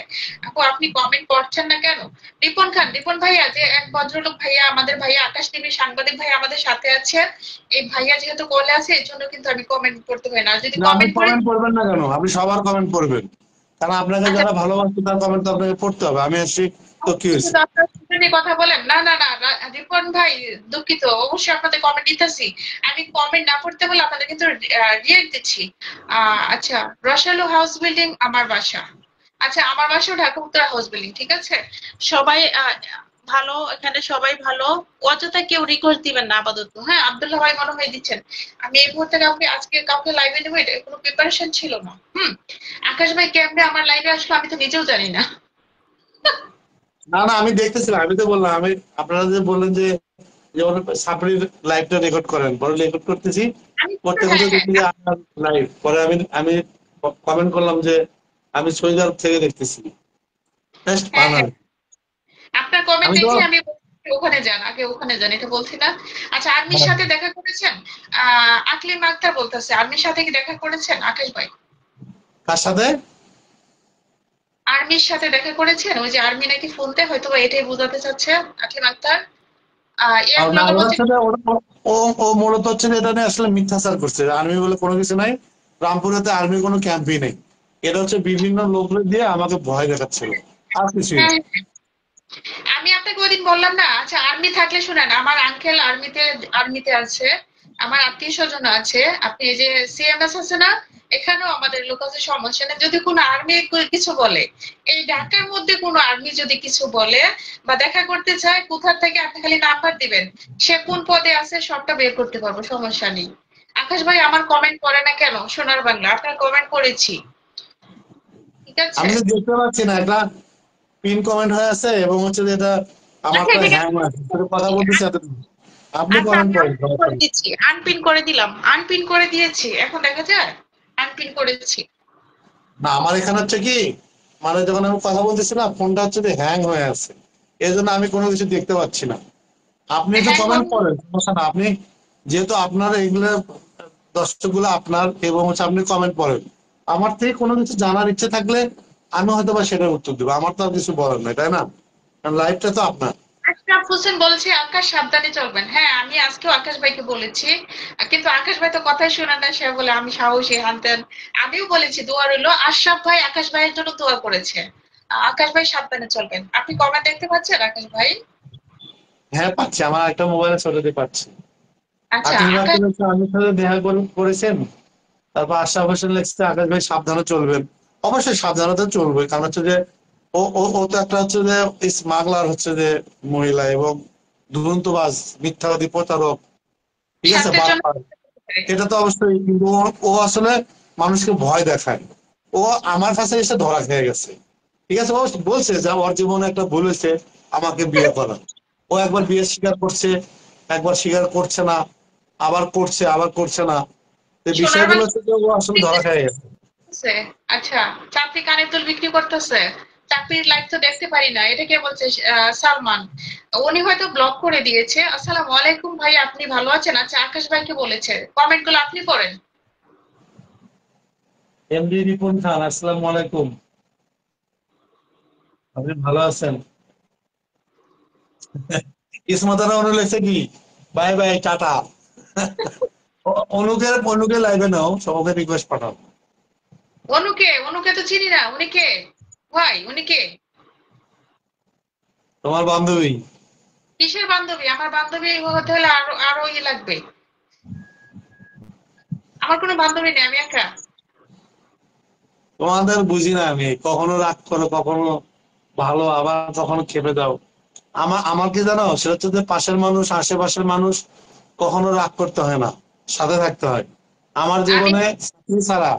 আপু, আপনি কমেন্ট করছেন না কেন? রিপন খান, রিপন ভাইয়া, যে এক ভদ্রলোক ভাইয়া, আমাদের ভাইয়া আকাশ টিভির সাংবাদিক ভাইয়া আমাদের সাথে আছে, এই ভাইয়া যেহেতু কলে আছে এর জন্য কিন্তু আমি কমেন্ট করতে পারি না। আর যদি না, আপনি কমেন্ট করে, কমেন্ট করবেন না কেন? আপনি সবার কমেন্ট করবেন, কারণ আপনাকে আচ্ছা, যারা ভালোবাসছে তার কমেন্ট তো আপনাকে পড়তে হবে। আমি আসছি তো কি হয়েছে? শুধু আপনার সাথে নিয়ে কথা বলেন না। না না রিপন ভাই, দুঃখিত, অবশ্যই আপনাদের কমেন্ট দিতেছি। আমি কমেন্ট না পড়তে বলে আপনাদের কিন্তু রিয়েক্ট দিচ্ছি। আচ্ছা, রসালো হাউস বিল্ডিং আমার বাসা। আচ্ছা, আমার বাসাও ঢাকা উত্তরা হাউস বিল্ডিং, ঠিক আছে। সবাই ভালো, এখানে সবাই ভালো। অযথা কেউ রিকোয়েস্ট দিবেন না আপাতত। হ্যাঁ, আব্দুল্লাহ ভাই মনে হয় দিচ্ছেন। আমি এই মুহূর্তে আজকে কাউকে লাইভে নেবো এটা কোনো প্রিপারেশন ছিল না। আকাশ ভাই কেমনে আমার লাইভে আসলো আমি তো নিজেও জানি না। না না, আমি দেখতেছিলাম, আমি তো বললাম আমি, আপনারা যে বললেন যে যেমন সাপড়ির লাইভটা রেকর্ড করেন, পরে রেকর্ড করতেছি, আমি করতে হ্যাঁ করতে হ্যাঁ দেখি যে আপনার লাইভ, পরে আমি আমি কমেন্ট করলাম যে আমি সৌদি আরব থেকে দেখতেছি। জাস্ট হ্যাঁ ফান আর হ্যাঁ, কি। আপনার কমেন্ট আমি তো দেখে আমি বলছি, ওখানে যান আগে, ওখানে যান, এটা বলছি না? আচ্ছা, আর্মির হ্যাঁ, সাথে দেখা করেছেন? আকলিম আক্তার বলতেছে আর্মির সাথে কি দেখা করেছেন আকাশ ভাই? কার সাথে? আর্মির সাথে দেখা করেছেন? ওই যে আর্মি নাকি ফোনতে হয়তো বা এটাই বোঝাতে চাচ্ছে আকলিম আক্তার। ইয়াং না, ব্লগার ওটা বলছে। হচ্ছে যে ও ও মূলত হচ্ছে যে এটা নিয়ে আসলে মিথ্যাচার করছে, আর্মি বলে কোনো কিছু নাই, রামপুরেতে আর্মির কোনো ক্যাম্পই নেই। এটা হচ্ছে বিভিন্ন লোকদের দিয়ে আমাকে ভয় দেখাচ্ছিল, আর কিছুই না। হ্যাঁ, আমি আপনাকে ওইদিন বললাম না? আচ্ছা, আর্মি থাকলে শুনেন, আমার আঙ্কেল আর্মিতে আর্মিতে আছে, আমার আত্মীয় স্বজন আছে। আপনি এই যে সিএমএস আছে না, এখানেও আমাদের লোক আছে, সমস্যা নেই। যদি কোনো আর্মি কিছু বলে, এই ঢাকার মধ্যে কোনো আর্মি যদি কিছু বলে বা দেখা করতে চায়, কোথা থেকে আপনি খালি নাম্বার দিবেন, সে কোন পদে আছে সবটা বের করতে পারবো, সমস্যা নেই। আকাশ ভাই আমার কমেন্ট করে না কেন? সোনার বাংলা, আপনার কমেন্ট করেছি, ঠিক আছে। আমি তো দেখতে পাচ্ছি না, এটা পিন কমেন্ট হয়ে আছে এবং হচ্ছে যে এটা আচ্ছা, আমারটা ঠিক হ্যাং আছে, আছে, তোর কথা বলতেছি এত। আপনি আচ্ছা, কমেন্ট আমি করেন, আনপিন সমস্যা করে নেই। দিচ্ছি, আনপিন করে দিলাম, আনপিন করে দিয়েছি, এখন দেখা যায়। আনপিন করেছি। না, আমার এখানে হচ্ছে কি মানে যখন আমি কথা বলতেছি না, ফোনটা হচ্ছে যে হ্যাং হয়ে আছে, এই জন্য আমি কোনো কিছু দেখতে পাচ্ছি না। আপনি একটু হ্যাঁ কমেন্ট করেন, সমস্যা না। আপনি যেহেতু আপনার এইগুলো দর্শক গুলো আপনার, এবং হচ্ছে আপনি কমেন্ট করেন। আমার থেকে কোনো কিছু জানার ইচ্ছে থাকলে আমি হয়তো বা সেটার উত্তর দেবো, আমার তো আর কিছু বলার নাই, তাই না? কারণ লাইফটা তো আপনার। আশরাফ হোসেন বলছে আকাশ সাবধানে চলবেন। হ্যাঁ, আমি আজকেও আকাশ ভাইকে বলেছি, কিন্তু আকাশ ভাই তো কথাই শুনে না, সে বলে আমি সাহসী হানতেন। আমিও বলেছি দোয়া রইলো, আশরাফ ভাই আকাশ ভাইয়ের জন্য দোয়া করেছে। আকাশ ভাই সাবধানে চলবেন। আপনি কমেন্ট দেখতে পাচ্ছেন আকাশ ভাই? হ্যাঁ পাচ্ছি, আমার একটা মোবাইলে ছোটতে পাচ্ছি। আচ্ছা আতিফ ভাই আকাশ, বলেছে আমি সাথে দেখা করেছেন। তারপর আশরাফ হোসেন লিখছে আকাশ ভাই সাবধানে চলবেন। অবশ্যই সাবধানতা চলবে, কারণ হচ্ছে যে ও ও ও তো একটা হচ্ছে যে স্মাগলার হচ্ছে যে মহিলা, এবং দুরন্তবাজ, মিথ্যাবাদী, প্রতারক, ঠিক আছে, স্বার্থের জন্য। বাটপার। এটা তো অবশ্যই, কিন্তু ও আসলে মানুষকে ভয় দেখায়। ও আমার কাছে এসে ধরা খেয়ে গেছে, ঠিক আছে। ও বলছে যে ওর জীবনে একটা ভুল হয়েছে, আমাকে বিয়ে করা। ও একবার বিয়ে স্বীকার করছে, একবার স্বীকার করছে না, আবার করছে, আবার করছে না। তো সোনার বিষয়গুলো বাংলা হচ্ছে যে ও আসলে ধরা খেয়ে গেছে। করতেছে। আচ্ছা, চাকরি কানের দুল বিক্রি করতেছে। চাকরির লাইভ তো দেখতে পারি না, এটা কে বলছে? সালমান। উনি হয়তো ব্লক করে দিয়েছে। আসসালামু আলাইকুম ভাই, আপনি ভালো আছেন? আচ্ছা, আকাশ ভাইকে বলেছে, কমেন্ট গুলো আপনি করেন। এমডি রিপন খান, আসসালামু আলাইকুম। আপনি ভালো আছেন? ইসমতারা অনু লেখছে কি, বাই বাই টাটা। অনুকে অনুকে লাইভে নাও, সবাইকে রিকোয়েস্ট পাঠাও। অনুকে, অনুকে তো চিনি না। উনি কে ভাই? উনি কে? তোমার বান্ধবী। কিসের বান্ধবী? আমার বান্ধবী হতে হলে আরো আরো ইয়ে লাগবে। আমার কোনো বান্ধবী নেই, আমি একা। তোমাদের বুঝি না আমি, কখনো রাগ করো, কখনো ভালো, আবার কখনো খেপে দাও। আমার আমার কি জানো, সেটা হচ্ছে যে পাশের মানুষ, আশেপাশের মানুষ, কখনো রাগ করতে হয় না, সাথে থাকতে হয়। আমার আমি জীবনে চাকরি ছাড়া,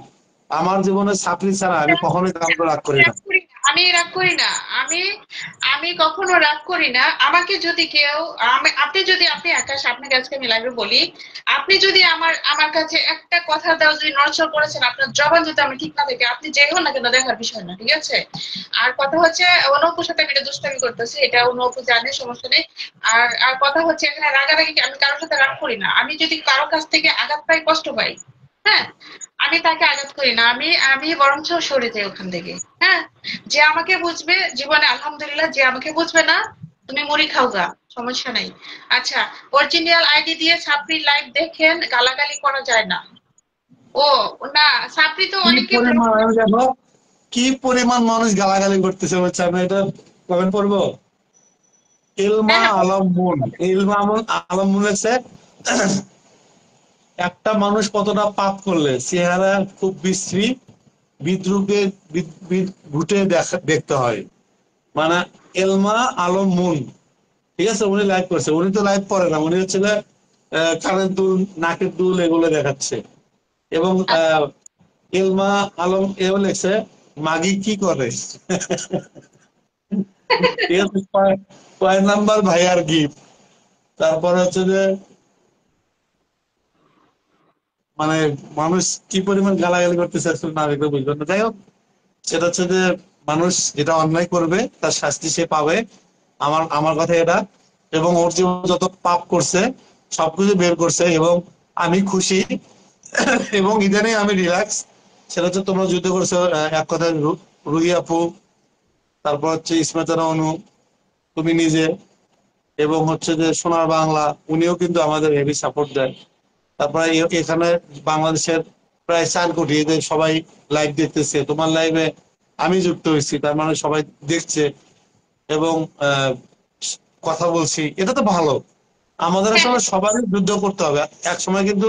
আমার জীবনে চাকরি ছাড়া আমি কখনোই কাউকে রাগ করি না। রাগ করি না, আমি রাগ করি না। আমি আমি কখনো রাগ করি না। আমাকে যদি কেউ, আপনি যদি, আপনি আকাশ, আপনাকে আজকে আমি লাইভে বলি, আপনি যদি আমার আমার কাছে একটা কথা দাও, যদি নড়চড় করেছেন, আপনার জবান যদি আমি ঠিক না থাকে, আপনি যে হন না কেন, দেখার বিষয় না, ঠিক আছে? আর কথা হচ্ছে, অনুপুর সাথে আমি এটা দুষ্টামি করতেছি, এটা অনুপু জানে, সমস্যা নেই। আর আর কথা হচ্ছে, এখানে রাগারাগি আমি কারোর সাথে রাগ করি না। আমি যদি কারো কাছ থেকে আঘাত পাই, কষ্ট পাই, হ্যাঁ, আমি তাকে আঘাত করি না, আমি আমি বরঞ্চ সরে যাই ওখান থেকে। হ্যাঁ, যে আমাকে বুঝবে জীবনে আলহামদুলিল্লাহ, যে আমাকে বুঝবে না, তুমি মুড়ি খাও গা, সমস্যা নাই। আচ্ছা, অরিজিনাল আইডি দিয়ে সাপড়ি লাইভ দেখেন, গালাগালি করা যায় না। ও না, সাপড়ি তো কি অনেকে ব্লক। পরিমাণ, আমি দেখো কি পরিমাণ মানুষ গালাগালি করতেছে, হচ্ছে আমি এটা কমেন্ট পড়বো। ইলমা হ্যাঁ, হ্যাঁ, আলম মুন, ইলমা আলম মুন হচ্ছে একটা মানুষ কতটা পাপ করলে চেহারা খুব বিশ্রী, বিদ্রুপে ঘুটে দেখতে হয়। মানে এলমা আলম মুন, ঠিক আছে, উনি লাইভ করছে। উনি তো লাইভ করে না, উনি হচ্ছে যে, কানের দুল, নাকের দুল এগুলো দেখাচ্ছে। এবং এলমা আলম এও লেখছে মাগি কি করে। ঠিক আছে, কয় নাম্বার ভাইয়ার গিফট। তারপরে হচ্ছে যে মানে মানুষ কি পরিমাণ গালাগালি করতেছে আসলে না দেখলে বুঝবেন না। যাই হোক, সেটা হচ্ছে যে মানুষ যেটা অন্যায় করবে তার শাস্তি সে পাবে। আমার আমার কথা এটা। এবং ওর জীবন যত পাপ করছে সবকিছু বের করছে, এবং আমি খুশি। এবং ইদানিং আমি রিল্যাক্স। সেটা হচ্ছে তোমরা যুদ্ধ করছো, এক কথায় রুহি আপু, তারপর হচ্ছে ইসমাতারা অনু, তুমি নিজে, এবং হচ্ছে যে সোনার বাংলা, উনিও কিন্তু আমাদের হেভি সাপোর্ট দেয়। তারপরে এখানে বাংলাদেশের প্রায় 4 কোটি, এদের সবাই লাইভ দেখতেছে। তোমার লাইভে আমি যুক্ত হয়েছি, তার মানে সবাই দেখছে, এবং আহ, কথা বলছি, এটা তো ভালো। আমাদের হ্যাঁ, আসলে হ্যাঁ, সবারই যুদ্ধ করতে হবে। এক সময় কিন্তু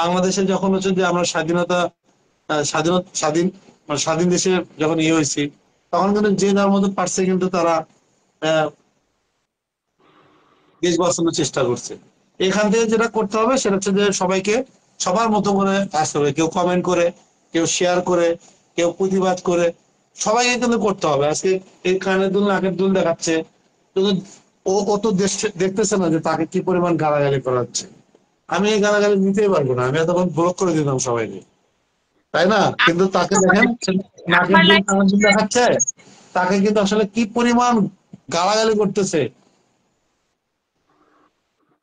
বাংলাদেশে যখন হচ্ছে যে আমরা স্বাধীনতা, স্বাধীন, মানে স্বাধীন দেশে যখন ইয়ে হয়েছি, তখন কিন্তু যে যার মতো পারছে কিন্তু তারা আহ, দেশ বাঁচানোর চেষ্টা করছে। এখান থেকে যেটা করতে হবে সেটা হচ্ছে যে সবাইকে সবার মতো করে আসতে হবে। কেউ কমেন্ট করে, কেউ শেয়ার করে, কেউ প্রতিবাদ করে, সবাইকে কিন্তু করতে হবে। আজকে এই কানের দুল, নাকের দুল দেখাচ্ছে, কিন্তু ও তো দেখতেছে না যে তাকে কি পরিমাণ গালাগালি করা হচ্ছে। আমি এই গালাগালি নিতেই পারবো না, আমি তখন ব্লক করে দিতাম সবাইকে। তাই না? কিন্তু তাকে দেখেন সে নাকের আমার দুল লাইফ কানের দুল দেখাচ্ছে, তাকে কিন্তু আসলে কি পরিমাণ গালাগালি করতেছে।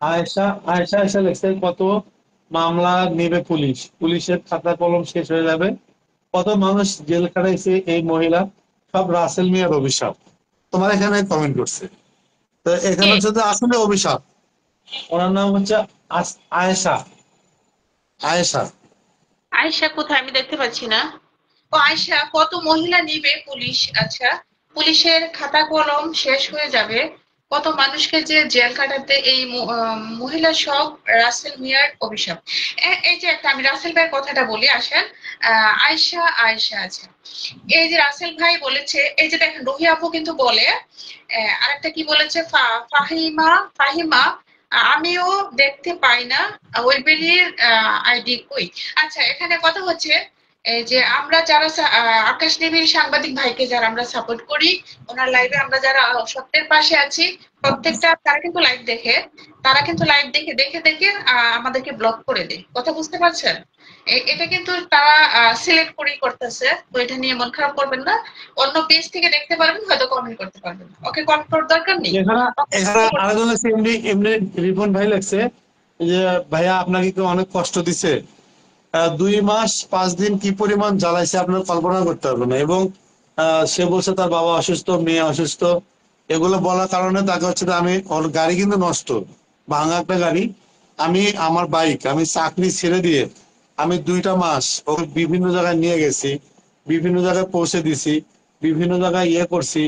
আয়েশা আয়েশা এসে লেখছে কত মামলা নেবে পুলিশ, পুলিশের খাতা কলম শেষ হয়ে যাবে, কত মানুষ জেল খাটাইছে এই মহিলা, সব রাসেল মিয়ার অভিশাপ। তোমার এখানে কমেন্ট করছে, তো এখানে কে? হচ্ছে যে আসলে অভিশাপ। ওনার নাম হচ্ছে আয়েশা। আয়েশা। আয়শা কোথায়, আমি দেখতে পাচ্ছি না। ও আয়শা, কত মহিলা নিবে পুলিশ, আচ্ছা, পুলিশের খাতা কলম শেষ হয়ে যাবে, কত মানুষকে যে জেল খাটাতে এই মহিলা সব রাসেল মিয়ার অভিশাপ। এই যে একটা আমি রাসেল ভাইয়ের কথাটা বলি, আসেন। আয়শা আয়শা আছে, এই যে রাসেল ভাই বলেছে, এই যে দেখেন রুহি আপু কিন্তু বলে, আরেকটা কি বলেছে, ফাহিমা ফাহিমা, আমিও দেখতে পাই না ওই বেরির আইডি কই। আচ্ছা, এখানে কথা হচ্ছে এই যে আমরা যারা আকাশ নিবিড় সাংবাদিক ভাইকে যারা আমরা সাপোর্ট করি, ওনার লাইভে আমরা যারা সত্যের পাশে আছি, প্রত্যেকটা তারা কিন্তু লাইভ দেখে, তারা কিন্তু লাইভ দেখে দেখে দেখে আমাদেরকে ব্লক করে দেয়, কথা বুঝতে পারছেন? এটা কিন্তু তারা সিলেক্ট করেই করতেছে, তো এটা নিয়ে মন খারাপ করবেন না। অন্য পেজ থেকে দেখতে পারবেন, হয়তো কমেন্ট করতে পারবেন, ওকে, কমেন্ট করার দরকার নেই। এখানে এখানে আরেকজন আছে, এমনি এমনি রিপন ভাই লাগছে যে ভাইয়া আপনাকে কি অনেক কষ্ট দিছে, 2 মাস 5 দিন কি পরিমাণ জ্বালাইছে আপনার কল্পনা করতে পারবেন না। এবং সে বলছে তার বাবা অসুস্থ, মেয়ে অসুস্থ, এগুলো বলার কারণে তাকে হচ্ছে যে আমি, ওর গাড়ি কিন্তু নষ্ট, ভাঙা একটা গাড়ি, আমি আমার বাইক আমি চাকরি ছেড়ে দিয়ে আমি 2টা মাস ওকে বিভিন্ন জায়গায় নিয়ে গেছি, বিভিন্ন জায়গায় পৌঁছে দিছি, বিভিন্ন জায়গায় ইয়ে করছি,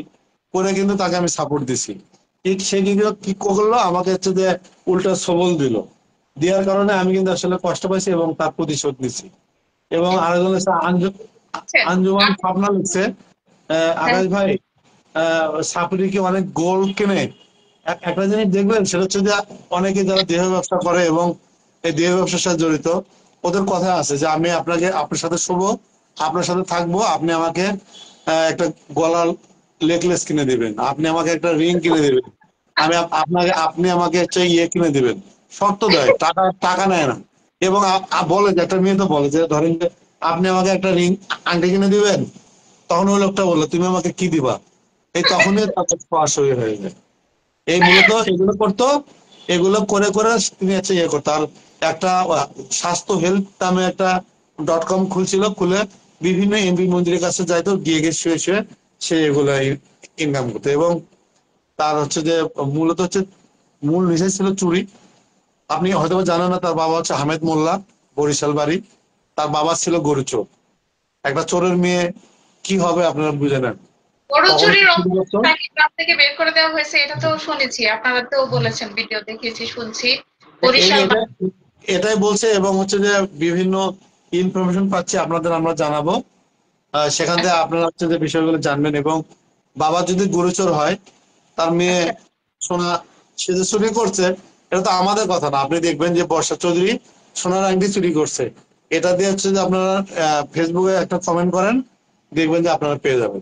করে কিন্তু তাকে আমি সাপোর্ট দিছি। ঠিক সে কি করলো, আমাকে হচ্ছে যে উল্টা সবল দিল, দেওয়ার কারণে আমি কিন্তু আসলে কষ্ট পাইছি এবং তার প্রতিশোধ নিছি। এবং আরেকজন হচ্ছে আঞ্জুমান স্বপ্না লিখছে, হ্যাঁ, আকাশ ভাই, সাপুরি কি অনেক গোল কেনে? একটা জিনিস দেখবেন, সেটা হচ্ছে যে অনেকে যারা দেহ ব্যবসা করে এবং এই দেহ ব্যবসার সাথে জড়িত, ওদের কথা আছে যে আমি আপনাকে, আপনার সাথে শোবো, আপনার সাথে থাকবো, আপনি আমাকে একটা গলার নেকলেস কিনে দিবেন, আপনি আমাকে একটা রিং কিনে দিবেন, আমি আপনাকে, আপনি আমাকে হচ্ছে ইয়ে কিনে দিবেন, শর্ত দেয়, টাকা টাকা নেয় না। এবং বলে যে একটা মেয়ে তো বলে যে ধরেন যে আপনি আমাকে একটা রিং আংটি কিনে দিবেন, তখন ওই লোকটা বললো তুমি আমাকে কি দিবা, এই তখনই তাদের ফাঁস হয়ে যায়। এই মূলত এগুলো করতো, এগুলো করে করে তিনি হচ্ছে ইয়ে করতো। আর একটা স্বাস্থ্য হেলথ নামে একটা .com খুলছিল, খুলে বিভিন্ন এমপি মন্ত্রীর কাছে যাইতো, গিয়ে গিয়ে শুয়ে শুয়ে সে এগুলো ইনকাম করতো। এবং তার হচ্ছে যে মূলত হচ্ছে মূল নেশাই ছিল চুরি। আপনি হয়তো জানেন না, তার বাবা হচ্ছে হামেদ মোল্লা, বরিশাল বাড়ি, তার বাবা ছিল গরু চোর। একটা চোরের মেয়ে কি হবে আপনারা বুঝে নেন। গরু তখন চুরির চুরি অপরাধে করতো। তাকে গ্রাম থেকে বের করে দেওয়া হয়েছে, এটা তো শুনেছি, আপনারা তো বলেছেন, ভিডিও দেখেছি, শুনছি। এটা এটাই বলছে। এবং হচ্ছে যে বিভিন্ন ইনফরমেশন পাচ্ছি আপনাদের আমরা জানাবো, সেখান থেকে আপনারা হচ্ছে যে বিষয়গুলো জানবেন। এবং বাবা যদি গুরুচর হয়, তার মেয়ে আচ্ছা, সোনা, সে যে চুরি করছে, এটা তো আমাদের কথা না। আপনি দেখবেন যে বর্ষা চৌধুরী সোনার আংটি চুরি করছে, এটা দিয়ে হচ্ছে যে আপনারা ফেসবুকে একটা কমেন্ট করেন, দেখবেন যে আপনারা পেয়ে যাবেন।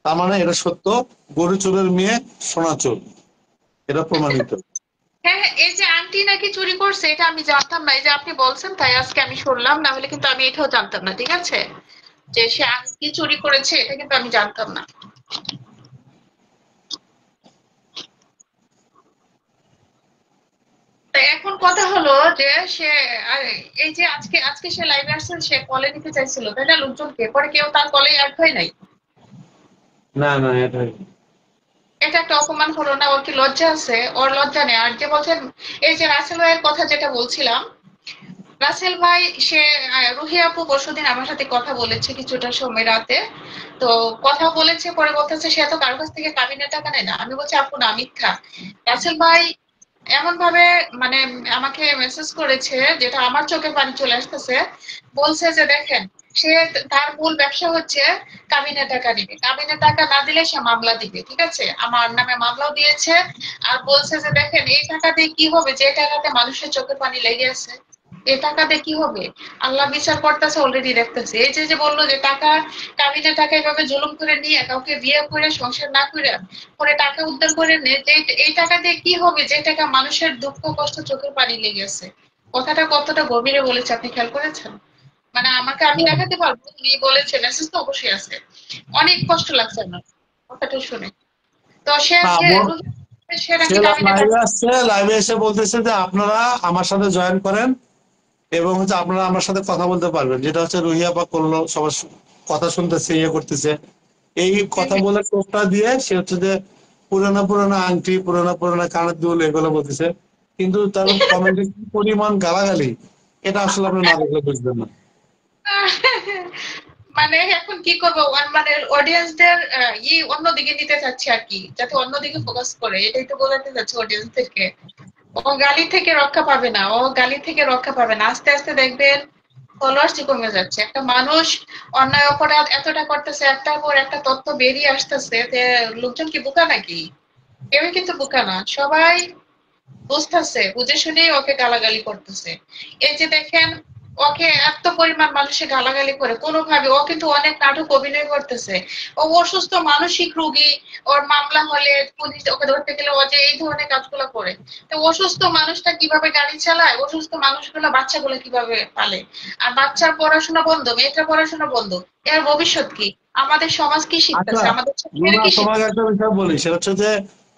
তার মানে এটা সত্য, গরু চোরের মেয়ে সোনা চোর, এটা আচ্ছা। প্রমাণিত। হ্যাঁ হ্যাঁ, এই যে আন্টি নাকি চুরি করছে, এটা আমি জানতাম না, এই যে আপনি বলছেন তাই আজকে আমি শুনলাম, না হলে কিন্তু আমি এটাও জানতাম না, ঠিক আছে, যে সে আংটি চুরি করেছে, এটা কিন্তু আমি জানতাম না। তো এখন কথা হলো যে সে আহ, এই যে আজকে আজকে সে লাইভে আসছে, সে কলে নিতে চাইছিল তাই না লোকজনকে, পরে কেউ তার কলে অ্যাড হয় নাই। না না, এটাই। এটা একটা অপমান হলো না? ওর কি লজ্জা আছে? ওর লজ্জা নেই। আর যে বলছেন, এই যে রাসেল ভাইয়ের কথা যেটা বলছিলাম, রাসেল ভাই সে রুহি আপু পরশুদিন আমার সাথে কথা বলেছে কিছুটা সময় রাতে, তো কথা বলেছে, পরে বলতেছে সে তো কারো কাছ থেকে কাবিনের টাকা নেয় না। আমি বলছি আপু না, মিথ্যা। রাসেল ভাই এমন ভাবে মানে আমাকে মেসেজ করেছে, যেটা আমার চোখে পানি চলে আসতেছে। বলছে যে দেখেন, সে, তার মূল ব্যবসা হচ্ছে কাবিনের টাকা দিবে, কাবিনের টাকা না দিলে সে মামলা দিবে, ঠিক আছে, আমার নামে মামলাও দিয়েছে। আর বলছে যে দেখেন, এই টাকা দিয়ে কি হবে, যে টাকাতে মানুষের চোখে পানি লেগে আছে, এই টাকা দিয়ে কি হবে? আল্লাহ বিচার করতেছে, অলরেডি দেখতেছে। এই যে যে বললো যে টাকা, কাবিনের টাকা এভাবে জুলুম করে নিয়ে, কাউকে বিয়ে করে সংসার না করে পরে টাকা উদ্ধার করে নে, যে এই টাকা দিয়ে কি হবে, যে টাকা মানুষের দুঃখ কষ্ট চোখের পানি লেগেছে। কথাটা কতটা গভীরে বলেছে, আপনি খেয়াল করেছেন? মানে আমাকে আমি দেখাতে পারবো উনি বলেছে, মেসেজ তো অবশ্যই আছে। অনেক কষ্ট লাগছে আমার কথাটা শুনে। তো সে না, আজকে সে সে নাকি দাবি লাইভে দেখাচ্ছে। আসছে, লাইভে এসে বলতেছে যে আপনারা আমার সাথে জয়েন করেন এবং হচ্ছে আপনারা আমার সাথে কথা বলতে পারবেন, যেটা হচ্ছে রুহি আপা করলো, সবার কথা শুনতেছে, ইয়ে করতেছে। এই হুম, কথা হুম। বলে টোপটা দিয়ে সে হচ্ছে যে পুরানো পুরানো আংটি, পুরানো পুরানো কানের দুল এগুলো বলতেছে। কিন্তু তার কমেন্টে কি পরিমাণ গালাগালি, এটা আসলে আপনি না দেখলে বুঝবেন না। মানে এখন কি করবো, মানে অডিয়েন্সদের অন্যদিকে নিতে চাচ্ছি আর কি, যাতে অন্যদিকে ফোকাস করে, এটাই তো বলতে চাচ্ছি অডিয়েন্সদেরকে। ও গালি থেকে রক্ষা পাবে না, ও গালি থেকে রক্ষা পাবে না। আস্তে আস্তে দেখবেন ফলোয়ার্সই কমে যাচ্ছে। একটা মানুষ অন্যায় অপরাধ এতটা করতেছে, একটার পর একটা তথ্য বেরিয়ে আসতেছে, যে লোকজন কি বোকা নাকি? কেউই কিন্তু বোকা না, সবাই বুঝতেছে, বুঝে শুনেই ওকে গালাগালি করতেছে। এই যে দেখেন, ওকে এত পরিমাণ মানুষে গালাগালি করে, কোনোভাবে ও কিন্তু অনেক নাটক অভিনয় করতেছে। ও অসুস্থ মানসিক রোগী, ওর মামলা হলে পুলিশ ওকে ধরতে গেলে ও যে এই ধরনের কাজগুলো করে। তো অসুস্থ মানুষটা কিভাবে গাড়ি চালায়, অসুস্থ মানুষগুলো বাচ্চাগুলো কিভাবে পালে, আর বাচ্চার পড়াশোনা বন্ধ, মেয়েটার পড়াশোনা বন্ধ, এর ভবিষ্যৎ কি? আমাদের সমাজ কি আচ্ছা শিখতেছে, আমাদের ছেলেমেয়েরা রুনা, কি তোমাকে শিখতেছে? একটা বিষয় বলি, সেটা হচ্ছে যে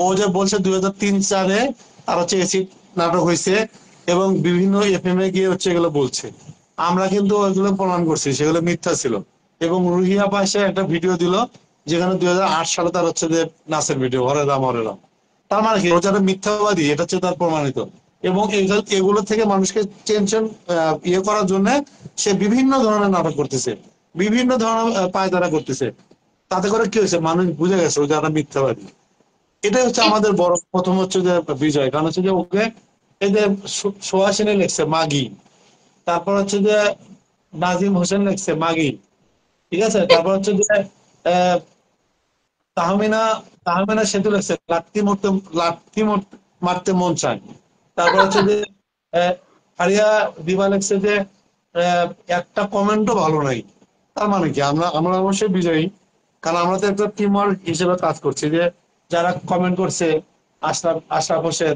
ও যে বলছে 2003-4-এ তার হচ্ছে এসিড নাটক হয়েছে এবং বিভিন্ন এফএম এ গিয়ে হচ্ছে এগুলো বলছে। আমরা কিন্তু ওইগুলো প্রমাণ করছি সেগুলো মিথ্যা ছিল। এবং রুহিয়া পাশে একটা ভিডিও দিল যেখানে 2008 সালে তার হচ্ছে যে নাচের ভিডিও, হরে রাম হরে রাম। তার মানে কি, ও যারা মিথ্যাবাদী, এটা হচ্ছে তার প্রমাণিত। এবং এগুলো থেকে মানুষকে টেনশন ইয়ে করার জন্য সে বিভিন্ন ধরনের নাটক করতেছে, বিভিন্ন ধরনের পায়তারা করতেছে। তাতে করে কি হয়েছে, মানুষ বুঝে গেছে ও যারা মিথ্যাবাদী। এটাই হচ্ছে আমাদের বড় প্রথম হচ্ছে যে বিজয়, কারণ হচ্ছে যে ওকে এই যে সোহাসিনী লেখছে মাগি, তারপর হচ্ছে যে নাজিম হোসেন লেখছে মাগি, ঠিক আছে, তারপর হচ্ছে যে আহ, তাহমিনা তাহমিনা সেতু লেখছে মারতে মন চায়। তারপর হচ্ছে যে আহ, ফারিয়া দিবা লেখছে যে আহ, একটা কমেন্টও ভালো নাই। তার মানে কি, আমরা আমরা অবশ্যই বিজয়ী, কারণ আমরা তো একটা টিম ওয়ার্ক হিসেবে কাজ করছি। যে যারা কমেন্ট করছে, আশরাফ হোসেন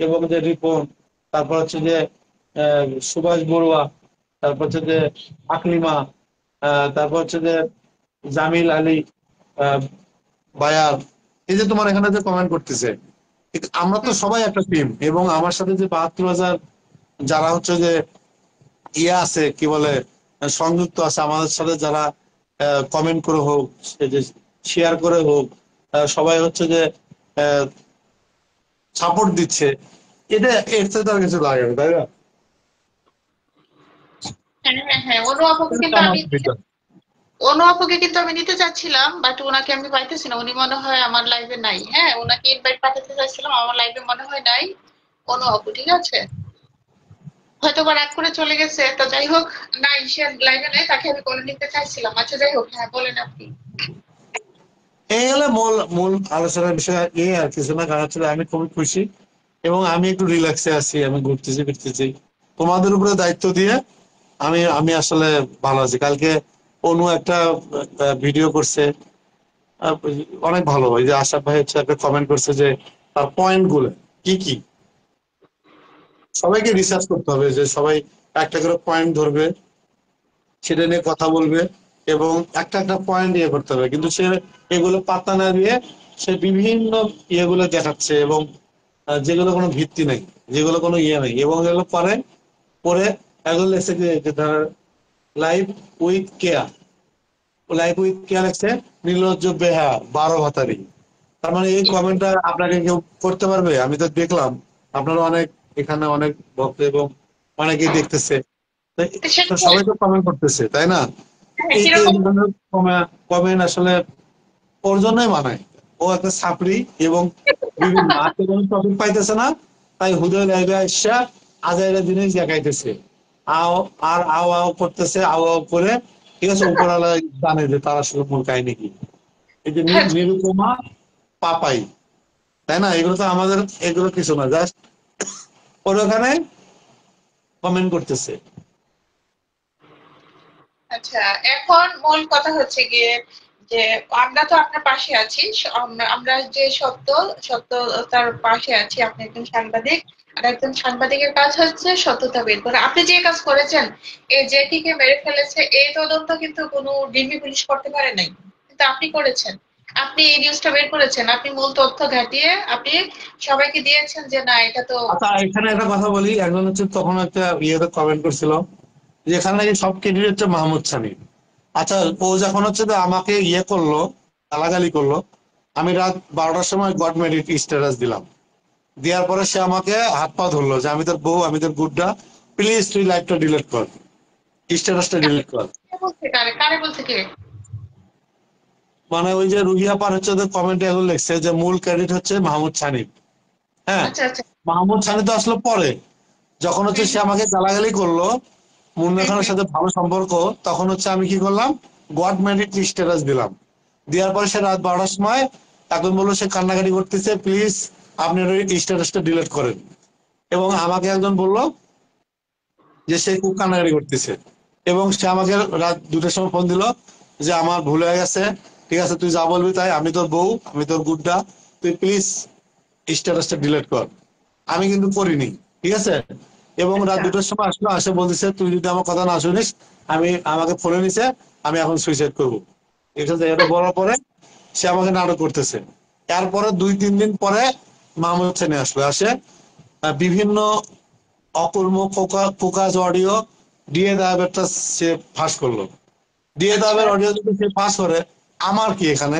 এবং যে রিপন, তারপর হচ্ছে যে সুভাষ বড়ুয়া, তারপর হচ্ছে যে আকলিমা, তারপর হচ্ছে যে জামিল আলী, আহ, বায়ার, এই যে তোমার এখানে যে কমেন্ট করতেছে, আমরা তো সবাই একটা টিম। এবং আমার সাথে যে 72,000 যারা হচ্ছে যে ইয়ে আছে, কি বলে, সংযুক্ত আছে আমাদের সাথে, যারা কমেন্ট করে হোক, এই যে শেয়ার করে হোক, সবাই হচ্ছে যে সাপোর্ট দিচ্ছে, এটা এর থেকে আর কিছু লাগে না, তাই না? হ্যাঁ, হ্যাঁ, হ্যাঁ, অনু আপুকে এটা কিন্তু আমার আমি বিচার। অনু আপুকে কিন্তু আমি নিতে চাচ্ছিলাম, বাট ওনাকে আমি পাইতেছি না। উনি মনে হয় আমার লাইভে নাই। হ্যাঁ, ওনাকে ইনভাইট পাঠাতে চাইছিলাম, আমার লাইভে মনে হয় নাই অনু আপু। ঠিক আছে, হয়তো বা রাগ করে চলে গেছে। তো যাই হোক, নাই, সে লাইভে নাই, তাকে আমি করে নিতে চাইছিলাম। আচ্ছা যাই হোক, হ্যাঁ বলেন আপনি। এই হলো মূল মূল আলোচনার বিষয়, এই আর কিছু না। কারণ হচ্ছে আমি খুবই খুশি এবং আমি একটু রিল্যাক্সে আছি, আমি ঘুরতেছি ফিরতেছি তোমাদের উপরে দায়িত্ব দিয়ে। আমি আমি আসলে ভালো আছি। কালকে অনু একটা ভিডিও করছে, আহ, অনেক ভালো। এই যে আশাফ ভাই হচ্ছে একটা কমেন্ট করছে যে তার পয়েন্ট গুলো কি কি, সবাইকে রিসার্চ করতে হবে, যে সবাই একটা করে পয়েন্ট ধরবে, সেটা নিয়ে কথা বলবে এবং একটা একটা পয়েন্ট ইয়ে করতে হবে। কিন্তু সে এগুলো পাত্তা না দিয়ে সে বিভিন্ন ইয়েগুলো দেখাচ্ছে এবং যেগুলো কোনো ভিত্তি নেই, যেগুলো কোনো ইয়ে নেই, এবং এগুলো পরে পরে এগুলো লেগেছে যে ধর life with care, life with care লেগছে নির্লজ্জ বেহা 12 ভাতারি। তার মানে এই কমেন্টটা আপনাকে কেউ করতে পারবে? আমি তো দেখলাম আপনারা অনেক, এখানে অনেক ভক্ত এবং অনেকেই দেখতেছে, তো সে তো সবাই তো কমেন্ট করতেছে, তাই না? হ্যাঁ, এই এই কিরকম? ধরনের কমেন্ট আসলে ওর জন্যই মানায়। ও একটা ছাপড়ি এবং বিভিন্ন আজকে কোনো টপিক পাইতেছে না, তাই হুদয় লাইভে আসা আজাইরা জিনিস দেখাইতেছে, আও আর আও আও করতেছে, আও আও করে, ঠিক আছে, উপরওয়ালা জানে যে তার আসলে মূল কাহিনী কি। এই যে আচ্ছা, নিরুপমা পাপাই, তাই না? এগুলো তো আমাদের, এগুলো কিছু না, জাস্ট ওর ওখানে কমেন্ট করতেছে। আচ্ছা, এখন মূল কথা হচ্ছে গিয়ে যে আমরা তো আপনার পাশে আছি, আমরা যে সত্যতার পাশে আছি। আপনি একজন সাংবাদিক, আর একজন সাংবাদিকের কাজ হচ্ছে সত্যতা বের করা। আপনি যে কাজ করেছেন, এই জেটিকে মেরে ফেলেছে, এই তদন্ত কিন্তু কোনো ডিবি পুলিশ করতে পারে নাই, কিন্তু আপনি করেছেন। আপনি এই নিউজটা বের করেছেন, আপনি মূল তথ্য ঘাটিয়ে আপনি সবাইকে দিয়েছেন যে না এটা তো। আচ্ছা, এখানে একটা কথা বলি। একজন হচ্ছে তখন একটা ইয়েতে কমেন্ট করছিল যে এখানে নাকি সব ক্রেডিট হচ্ছে মাহমুদ সানি। আচ্ছা, ও যখন হচ্ছে যে আমাকে ইয়ে করলো, গালাগালি করলো, আমি রাত 12টার সময় গড মেরিট স্ট্যাটাস দিলাম। দেওয়ার পরে সে আমাকে হাত পা ধরলো যে আমি তোর বউ, আমি তোর গুড্ডা, প্লিজ তুই লাইভটা ডিলিট কর, স্ট্যাটাসটা ডিলিট কর। কে বলছে? কারে কারে বলছে কে? মানে ওই যে রুহিয়া পার হচ্ছে ওদের কমেন্টে এগুলো লিখছে যে মূল ক্রেডিট হচ্ছে মাহমুদ সানি। হ্যাঁ, আচ্ছা আচ্ছা। মাহমুদ সানি তো আসলো পরে, যখন হচ্ছে হুম সে আমাকে গালাগালি করলো, মুন্না হুম খানের হুম। সাথে ভালো সম্পর্ক, তখন হচ্ছে আমি কি করলাম, গড মেরিট স্ট্যাটাস দিলাম। দেওয়ার পরে সে রাত 12টার সময় এখন বললো সে কান্নাকাটি করতেছে, প্লিজ আপনি ওই স্ট্যাটাসটা ডিলিট করেন। এবং আমাকে একজন বললো যে সে খুব কান্নাকাটি করতেছে, এবং সে আমাকে রাত 2টার সময় ফোন দিল যে আমার ভুল হয়ে গেছে, ঠিক আছে তুই যা বলবি তাই, আমি তোর বউ, আমি তোর গুড্ডা, তুই প্লিজ স্ট্যাটাসটা ডিলিট কর। আমি কিন্তু করিনি, ঠিক আছে। এবং রাত আচ্ছা 2টার সময় আসলো, আসে বলতেছে তুই যদি আমার কথা না শুনিস, আমাকে ফোনে নিছে, আমি এখন সুইসাইড করবো। এটা এটা বলার পরে সে আমাকে নাটক করতেছে। তারপরে 2-3 দিন পরে মাহমুদ হোসেন আসলো, আসে বিভিন্ন অকর্ম ফোকাস অডিও ডিএ দাবেরটা সে ফাঁস করলো। ডিএ আচ্ছা, দাবের অডিও যদি সে ফাঁস করে, আমার কি এখানে?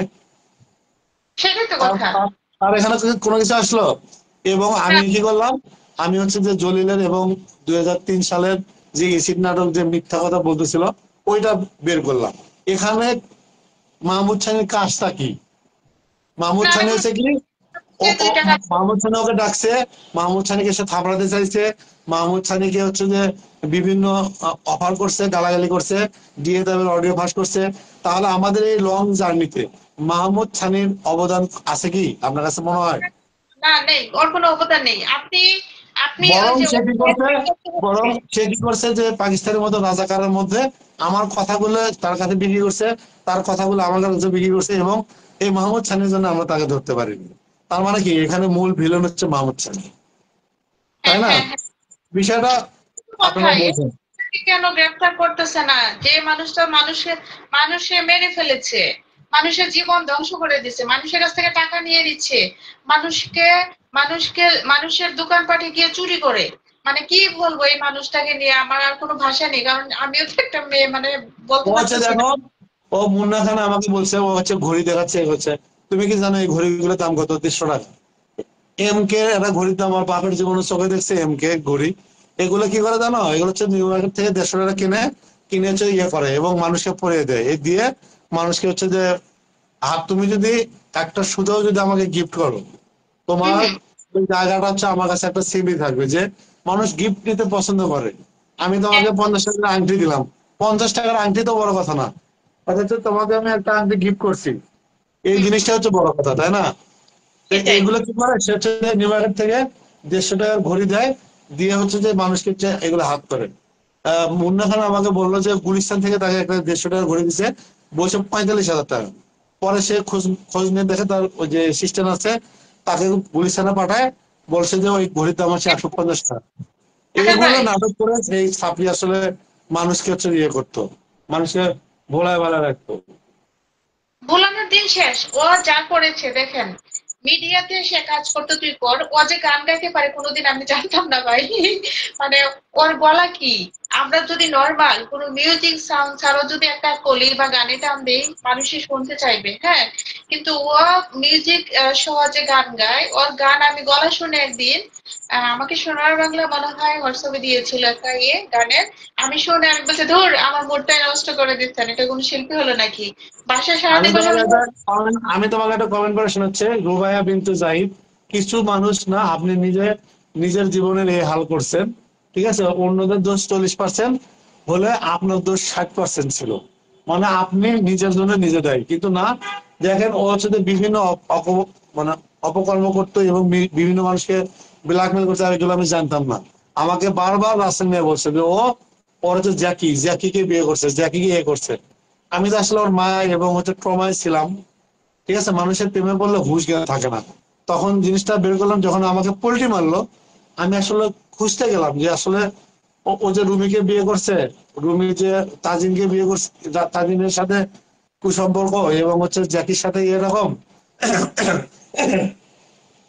সেটাই তো তার কথা। তার- তার এখানে কোনো কিছু আসলো? এবং না, আমি কি করলাম, আমি হচ্ছে যে জলিলের এবং 2003 সালের যে এসিড নাটক যে মিথ্যা কথা বলতেছিল, ওইটা বের করলাম। এখানে মাহমুদ খানের কাজটা কি? মাহমুদ না, খান আমি হচ্ছে কি, ও যে ও 2 টাকা। মাহমুদ খান ওকে ডাকছে, মাহমুদ খানিকে সে থাপড়াতে চাইছে, মাহমুদ খানিকে হচ্ছে যে বিভিন্ন অফার করছে, গালাগালি করছে, দিয়ে দেবের অডিও ফাঁস করছে। তাহলে আমাদের এই লং জার্নিতে মাহমুদ খানির অবদান আছে কি আপনার কাছে মনে হয়? না, নেই, ওর কোনো অবদান নেই। আপনি আপনি ওই বরং যে সে কি করছে, বরং হচ্ছে। সে কি করছে যে পাকিস্তানের মতো রাজাকারের মধ্যে আমার কথাগুলো তার কাছে বিক্রি করছে, তার কথাগুলো আমার কাছে বিক্রি করছে, এবং এই মাহমুদ খানের জন্য আমরা তাকে ধরতে পারিনি। তার মানে কি, এখানে মূল ভিলেন হচ্ছে মাহমুদ খান, তাই হ্যাঁ না? হ্যাঁ হ্যাঁ, বিষয়টা কথা। আপনারা এই বলছেন। মানুষটাকে কেন গ্রেফতার করতেছে না? যে মানুষটা মানুষে মেরে ফেলেছে, মানুষের জীবন ধ্বংস করে দিচ্ছে, মানুষের কাছ থেকে টাকা নিয়ে নিচ্ছে, মানুষকে মানুষকে মানুষের দোকানপাটে গিয়ে চুরি করে। মানে কি বলবো এই মানুষটাকে নিয়ে, আমার আর কোনো ভাষা নেই, কারণ আমিও তো একটা মেয়ে, মানে ও বলতে হচ্ছে পারতেছি না। দেখো, ও মুন্না খান আমাকে বলছে, ও হচ্ছে ঘড়ি দেখাচ্ছে, এ হচ্ছে, তুমি কি জানো এই ঘড়িগুলোর দাম কত? 150 টাকা। এম কে একটা ঘড়ির দাম আমার বাপের জীবনে চোখে দেখছে, এম কে ঘড়ি। এগুলো কি করে জানো? এগুলো হচ্ছে নিউ মার্কেট থেকে 150 টাকা কিনে, কিনে হচ্ছে ইয়ে করে এবং মানুষকে পরিয়ে দেয়, এই দিয়ে মানুষকে হচ্ছে যে, আর তুমি যদি একটা সুতাও যদি আমাকে গিফট করো, হম তোমার হম। ওই জায়গাটা হচ্ছে আমার কাছে একটা সিবি থাকবে যে মানুষ গিফট নিতে পছন্দ করে। আমি তোমাকে 50 টাকার আংটি দিলাম, 50 টাকার আংটি তো বড় কথা না, অথচ তোমাকে আমি একটা আংটি গিফট করছি, এই হম। জিনিসটা হচ্ছে বড় কথা, তাই না? তো সেটাই। এইগুলো কি করে, সে হচ্ছে নিউ মার্কেট থেকে 150 টাকার ঘড়ি দেয়, দিয়ে হচ্ছে যে মানুষকে হচ্ছে এগুলো হাত করে। মুন্না খান আমাকে বললো যে গুলিস্তান থেকে তাকে একটা 150 টাকার ঘড়ি দিচ্ছে, বলছে 45,000 টাকা। পরে সে খোঁজ খোঁজ নিয়ে দেখে তার ওই যে সিস্টেম আছে, তাকে গুলিস্তানে পাঠায়, বলছে যে ওই ঘড়ির দাম হচ্ছে 150 টাকা। আকাশ এইগুলো ভাই, নাটক করে এই ছাপড়ি আসলে মানুষকে হচ্ছে ইয়ে করতো, মানুষকে ভোলায় ভালা রাখতো। ভুলানোর দিন শেষ। ও যা করেছে দেখেন, মিডিয়াতে সে কাজ করতে তুই কর। ও যে গান গাইতে পারে কোনোদিন আমি জানতাম না ভাই। মানে ওর গলা কি! আমরা যদি নর্মাল কোনো মিউজিক সাউন্ড ছাড়াও যদি একটা কলি বা গানে টান দেই, মানুষই শুনতে চাইবে, হ্যাঁ। কিন্তু ও মিউজিক সহজে গান গায়। ওর গান আমি গলা শুনে একদিন, আমাকে সোনার বাংলা মনে হয় হোয়াটসঅ্যাপে দিয়েছিল একটা ইয়ে গানের। আমি শুনে আমি বলছি, ধুর, আমার মুডটাই নষ্ট করে দিচ্ছেন, এটা কোনো শিল্পী হলো নাকি? বাসায় আমি সারাদিন বসে তোমাকে বসে। একটা আমি তোমাকে একটা কমেন্ট করে শোনাচ্ছে, রুবাইয়া বিনতু জাহিদ, কিছু মানুষ না, আপনি নিজে নিজের জীবনের এই হাল করছেন, ঠিক আছে। অন্যদের দোষ 40% হলে আপনার দোষ 60% ছিল। মানে আপনি নিজের জন্য নিজে দায়ী, কিন্তু না, দেখেন ও হচ্ছে যে বিভিন্ন মানে অপকর্ম করতো এবং বিভিন্ন মানুষকে ব্ল্যাকমেল করতে, এগুলো আমি জানতাম না। আমাকে বারবার রাসেল নিয়ে বলছে যে ও ওর হচ্ছে জ্যাকিকে বিয়ে করছে, জ্যাকিকে এ করছে। আমি তো আসলে ওর মা এবং হচ্ছে ট্রমায় ছিলাম, ঠিক আছে। মানুষের প্রেমে পড়লে হুঁশ জ্ঞান থাকে না। তখন জিনিসটা বের করলাম যখন আমাকে পোল্টি মারলো, আমি আসলে খুঁজতে গেলাম যে আসলে ও যে রুমিকে বিয়ে করছে, রুমি যে তাজিনকে বিয়ে করছে, তাজিনের সাথে কুসম্পর্ক এবং হচ্ছে জ্যাকির সাথে এরকম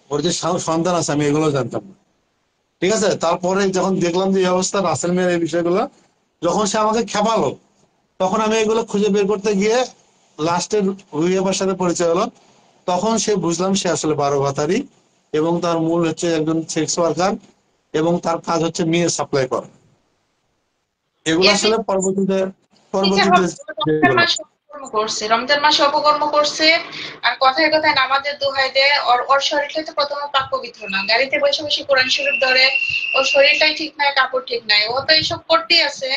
ওর যে সন্তান আছে, আমি এগুলো জানতাম না, ঠিক আছে। তারপরে যখন দেখলাম যে এই অবস্থা রাসেল মিয়ার এই বিষয়গুলো, যখন সে আমাকে খেপালো, তখন আমি এগুলো খুঁজে বের করতে গিয়ে লাস্টের রুহি আপার সাথে পরিচয় হলো। তখন সে বুঝলাম সে আসলে 12 ভাতারি এবং তার মূল হচ্ছে একজন সেক্স ওয়ার্কার এবং তার কাজ হচ্ছে মেয়ে সাপ্লাই করা। এগুলো এর আসলে পরবর্তীতে পিছের পরবর্তীতে রমজান যেগুলো মাসে অপকর্ম করছে, রমজান মাসে অপকর্ম করছে। আর কথায় কথায় নামাজের দোহাই দেয়। ওর শরীরটাই তো প্রথমে পাক পবিত্র না, গাড়িতে বসে বসে কোরআন শরীফ ধরে। ওর শরীরটাই ঠিক নাই, কাপড় ঠিক নাই, ও তো এইসব করতেই আছে।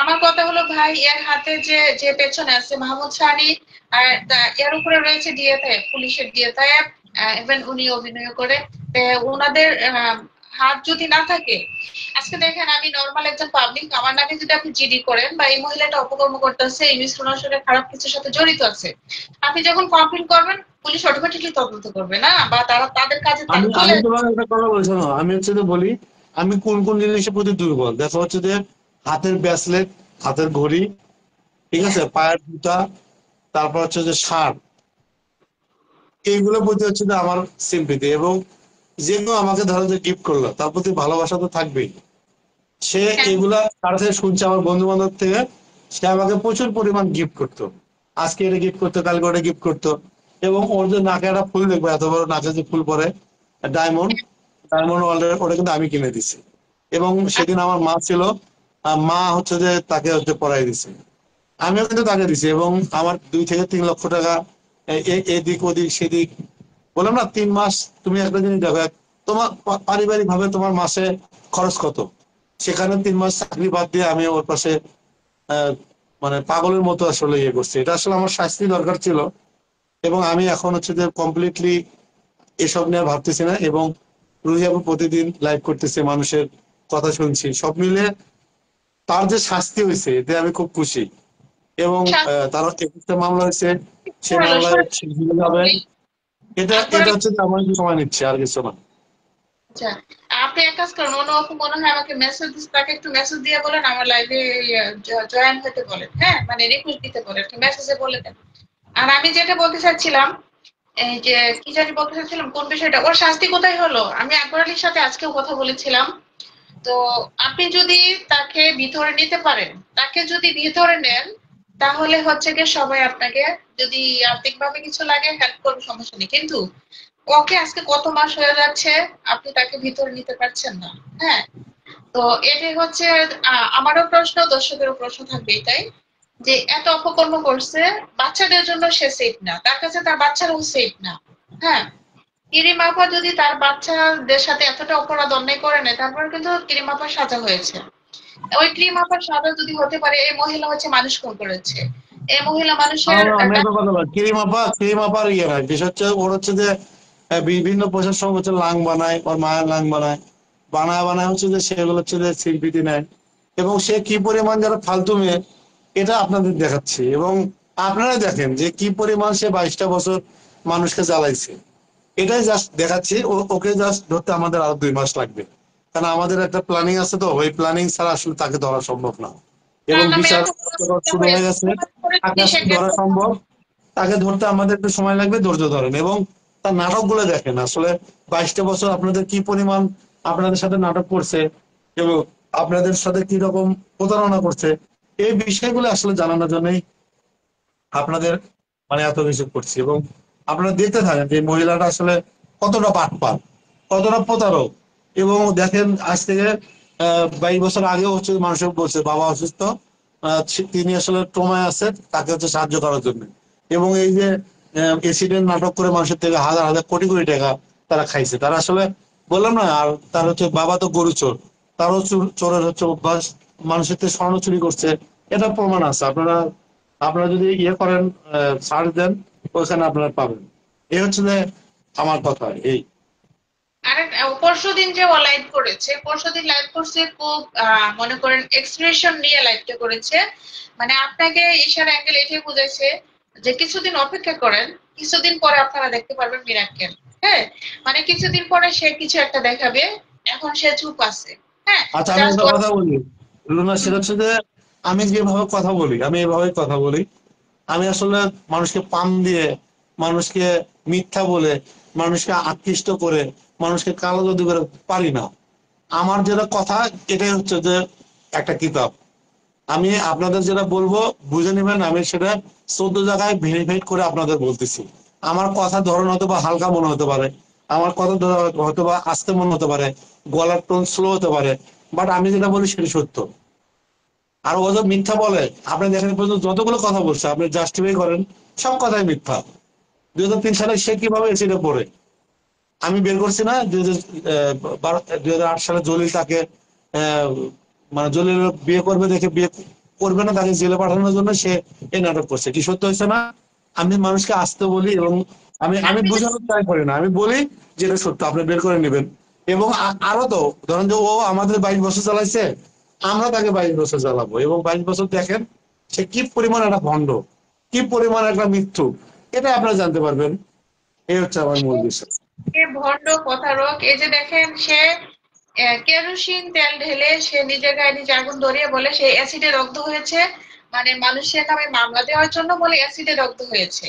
আমার কথা হলো ভাই, এর হাতে যে যে পেছনে আছে মাহমুদ সানি, আর এর উপরে রয়েছে ডিএতে, পুলিশের ডিএতে, ইভেন উনি অভিনয় করে। ওনাদের হাত যদি না থাকে, আজকে দেখেন আমি নর্মাল একজন পাবলিক, আমার নামে যদি আপনি জিডি করেন বা এই মহিলাটা অপকর্ম করতেছে, এই মিশ্রণ আসলে খারাপ কিছুর সাথে জড়িত আছে, আপনি যখন কমপ্লেন করবেন, পুলিশ অটোমেটিকলি তদন্ত করবে না, বা তারা তাদের কাজে আমি তারা চলে আমি আসবে। তোমাকে একটা কথা বলছি না, আমি হচ্ছে যে বলি আমি কোন কোন জিনিসের প্রতি দুর্বল। দেখা হচ্ছে যে হাতের ব্রেসলেট, হাতের ঘড়ি, ঠিক আছে, পায়ের জুতা, তারপর হচ্ছে যে শার্ট, এইগুলোর প্রতি হচ্ছে যে আমার সিম্পিতি। এবং যে কেউ আমাকে ধরো যে গিফট করলো, তার প্রতি ভালোবাসা তো থাকবেই। সে হ্যাঁ, এগুলা কার থেকে শুনছে, আমার বন্ধু বান্ধব থেকে। সে আমাকে প্রচুর পরিমাণ গিফট করতো, আজকে এটা গিফট করতো, কালকে ওটা গিফট করতো। এবং ওর যে নাকে একটা ফুল দেখবো, এত বড় নাকে যে ফুল পরে, ডায়মন্ড, ডায়মন্ড ওটা কিন্তু আমি কিনে দিছি। এবং সেদিন আমার মা ছিল, মা হচ্ছে যে তাকে হচ্ছে পড়াই দিছে, আমিও কিন্তু তাকে দিছি। এবং আমার 2 থেকে 3 লক্ষ টাকা এদিক ওদিক সেদিক, বললাম না 3 মাস। তুমি একটা জিনিস দেখো, তোমার পারিবারিক ভাবে তোমার মাসে খরচ কত, সেখানে 3 মাস চাকরি বাদ দিয়ে আমি ওর পাশে আহ, মানে পাগলের মতো আসলে ইয়ে করছি। এটা আসলে আমার শাস্তি দরকার ছিল। এবং আমি এখন হচ্ছে যে কমপ্লিটলি এসব নিয়ে ভাবতেছি না। এবং রুহি আপু প্রতিদিন লাইভ করতেছে, মানুষের কথা শুনছি, সব মিলে তার যে শাস্তি হয়েছে এতে আমি খুব খুশি। এবং তার 21টা মামলা হয়েছে, সে হলো মামলায় সে জেলে যাবে। এটা আকবর এটা আলী। হচ্ছে যে আমার একটু সময় নিচ্ছে, আর কিছু না। আচ্ছা, আপনি এক কাজ করুন, অনু আপু মনে হয় আমাকে মেসেজ দিচ্ছে, তাকে একটু মেসেজ দিয়ে বলেন আমার লাইভে জয়েন হতে বলেন, হ্যাঁ, মানে রিকোয়েস্ট দিতে বলেন, মেসেজে বলে দেন। আর আমি যেটা বলতে চাচ্ছিলাম, এই যে কি জানি বলতে চাচ্ছিলাম, কোন বিষয়টা, ওর শাস্তি কোথায় হলো, আমি আকবর আলীর সাথে আজকেও কথা বলেছিলাম। তো আপনি যদি তাকে ভিতরে নিতে পারেন, তাকে যদি ভিতরে নেন, তাহলে হচ্ছে গিয়ে সবাই আপনাকে, যদি আর্থিকভাবে কিছু লাগে হেল্প করবে, সমস্যা নেই। কিন্তু ওকে আজকে কত মাস হয়ে যাচ্ছে, আপনি তাকে ভিতরে নিতে পারছেন না। হ্যাঁ, তো এটাই হচ্ছে আমারও প্রশ্ন, দর্শকেরও প্রশ্ন থাকবে এটাই, যে এত অপকর্ম করছে, বাচ্চাদের জন্য সে সেফ না, তার কাছে তার বাচ্চারাও সেফ না। হ্যাঁ, কিরিম আপা যদি তার বাচ্চাদের সাথে এতটা অপরাধ অন্যায় করে নেয়, তারপরে কিন্তু কিরিম আপার সাজা হয়েছে। ওই ক্রিম আপার সাজা যদি হতে পারে, এই মহিলা হচ্ছে মানুষ খুন করেছে, এই মহিলা মানুষের আমি একটা কথা বলি, ক্রিম আপার ইয়ে নাই, বিষয় হচ্ছে ওর হচ্ছে যে বিভিন্ন প্রশাসন হচ্ছে লাং বানায়, ওর মায়ের লাং বানায়, বানায় হচ্ছে যে সেগুলো হচ্ছে যে স্বীকৃতি নেয়। এবং সে কি পরিমাণ যারা ফালতু মেয়ে, এটা আপনাদের দেখাচ্ছি। এবং আপনারাই দেখেন যে কি পরিমাণ সে 22টা বছর মানুষকে জ্বালাইছে। এটাই জাস্ট দেখাচ্ছি। ওকে জাস্ট ধরতে আমাদের আরো 2 মাস লাগবে, কারণ আমাদের একটা প্ল্যানিং আছে, তো ওই প্ল্যানিং ছাড়া আসলে তাকে ধরা সম্ভব না। এবং নামে বিচার এত শুরু হয়ে গেছে, তাকে সে আসলে ধরা সম্ভব। তাকে ধরতে আমাদের একটু সময় লাগবে, ধৈর্য ধরেন। এবং তার নাটকগুলো দেখেন আসলে, 22টা বছর আপনাদের কি পরিমাণ আপনাদের সাথে নাটক করছে এবং আপনাদের সাথে কি রকম প্রতারণা করছে, এই বিষয়গুলো আসলে জানানোর জন্যই আপনাদের মানে এত কিছু করছি। এবং আপনারা দেখতে থাকেন যে মহিলাটা আসলে কতটা বাটপার, কতটা প্রতারক। এবং দেখেন আজ থেকে 22 বছর আগেও হচ্ছে মানুষের বলছে বাবা অসুস্থ, তিনি আসলে ট্রমায় আছে, তাকে হচ্ছে সাহায্য করার জন্য। এবং এই যে এক্সিডেন্ট নাটক করে মানুষের থেকে হাজার হাজার কোটি কোটি টাকা তারা খাইছে। তারা আসলে বললাম না, আর তার হচ্ছে বাবা তো গরু চোর, তারও চোরের হচ্ছে অভ্যাস, মানুষের থেকে স্বর্ণ চুরি করছে, এটা প্রমাণ আছে। আপনারা আপনারা যদি ইয়ে করেন, সার্চ দেন, ওইখানে আপনারা পাবেন। এই হচ্ছে যে আমার কথা এই। আরেক পরশুদিন যে ও লাইভ করেছে, পরশুদিন লাইভ করছে খুব মনে করেন এক্সপ্রেশন নিয়ে লাইভটা করেছে। মানে আপনাকে ইশারা অ্যাঙ্গেল এটাই বুঝাইছে যে কিছুদিন অপেক্ষা করেন, কিছুদিন পরে আপনারা দেখতে পারবেন মিরাক্কেল। হ্যাঁ, মানে কিছুদিন পরে সে কিছু একটা দেখাবে, এখন সে চুপ আছে। হ্যাঁ, আচ্ছা আমি জাস্ট। একটা কথা বলি রুনা, সেটা হচ্ছে যে আমি যেভাবে কথা বলি আমি এভাবেই কথা বলি। আমি আসলে মানুষকে পাম দিয়ে, মানুষকে মিথ্যা বলে, মানুষকে আকৃষ্ট করে, মানুষকে কালো জাদু করে পারি না। আমার যেটা কথা এটাই হচ্ছে যে একটা কিতাব। আমি আপনাদের যেটা বলবো বুঝে নেবেন, আমি সেটা 14 জায়গায় ভেরিফাইড করে আপনাদের বলতেছি। আমার কথা ধরন হয়তো বা হালকা মনে হতে পারে, আমার কথা হয়তো বা আস্তে মনে হতে পারে, গলার টোন স্লো হতে পারে, বাট আমি যেটা বলি সেটা সত্য। আর ও যে মিথ্যা বলে, আপনি দেখেন পর্যন্ত যতগুলো কথা বলছে আপনি জাস্টিফাই করেন, সব কথাই মিথ্যা। 2003 সালে সে কিভাবে এসিডে পড়ে, আমি বের করছি না 2008 সালে জলিল তাকে আহ, মানে জলিল বিয়ে করবে দেখে বিয়ে করবে না, তাকে জেলে পাঠানোর জন্য সে এই নাটক করছে, কি সত্য হয়েছে না? আমি মানুষকে আসতে বলি এবং আমি আমি আপনি বোঝানোর ট্রাই করি না, আমি বলি যেটা সত্য আপনি বের করে নেবেন। এবং আরো তো ধরেন যে ও আমাদের 22 বছর চালাইছে, আমরা তাকে 22 বছর চালাবো, এবং 22 বছর দেখেন সে কি পরিমাণ একটা ভণ্ড, কি পরিমাণ একটা মৃত্যু, এটা আপনারা জানতে পারবেন। এই হচ্ছে আমার মূল বিষয়। সে ভণ্ড প্রতারক। এই যে দেখেন সে কেরোসিন তেল ঢেলে সে নিজের গায়ে নিজে আগুন ধরিয়ে বলে সে অ্যাসিডে দগ্ধ হয়েছে, মানে মানুষের নামে মামলা দেওয়ার জন্য বলে অ্যাসিডে দগ্ধ হয়েছে।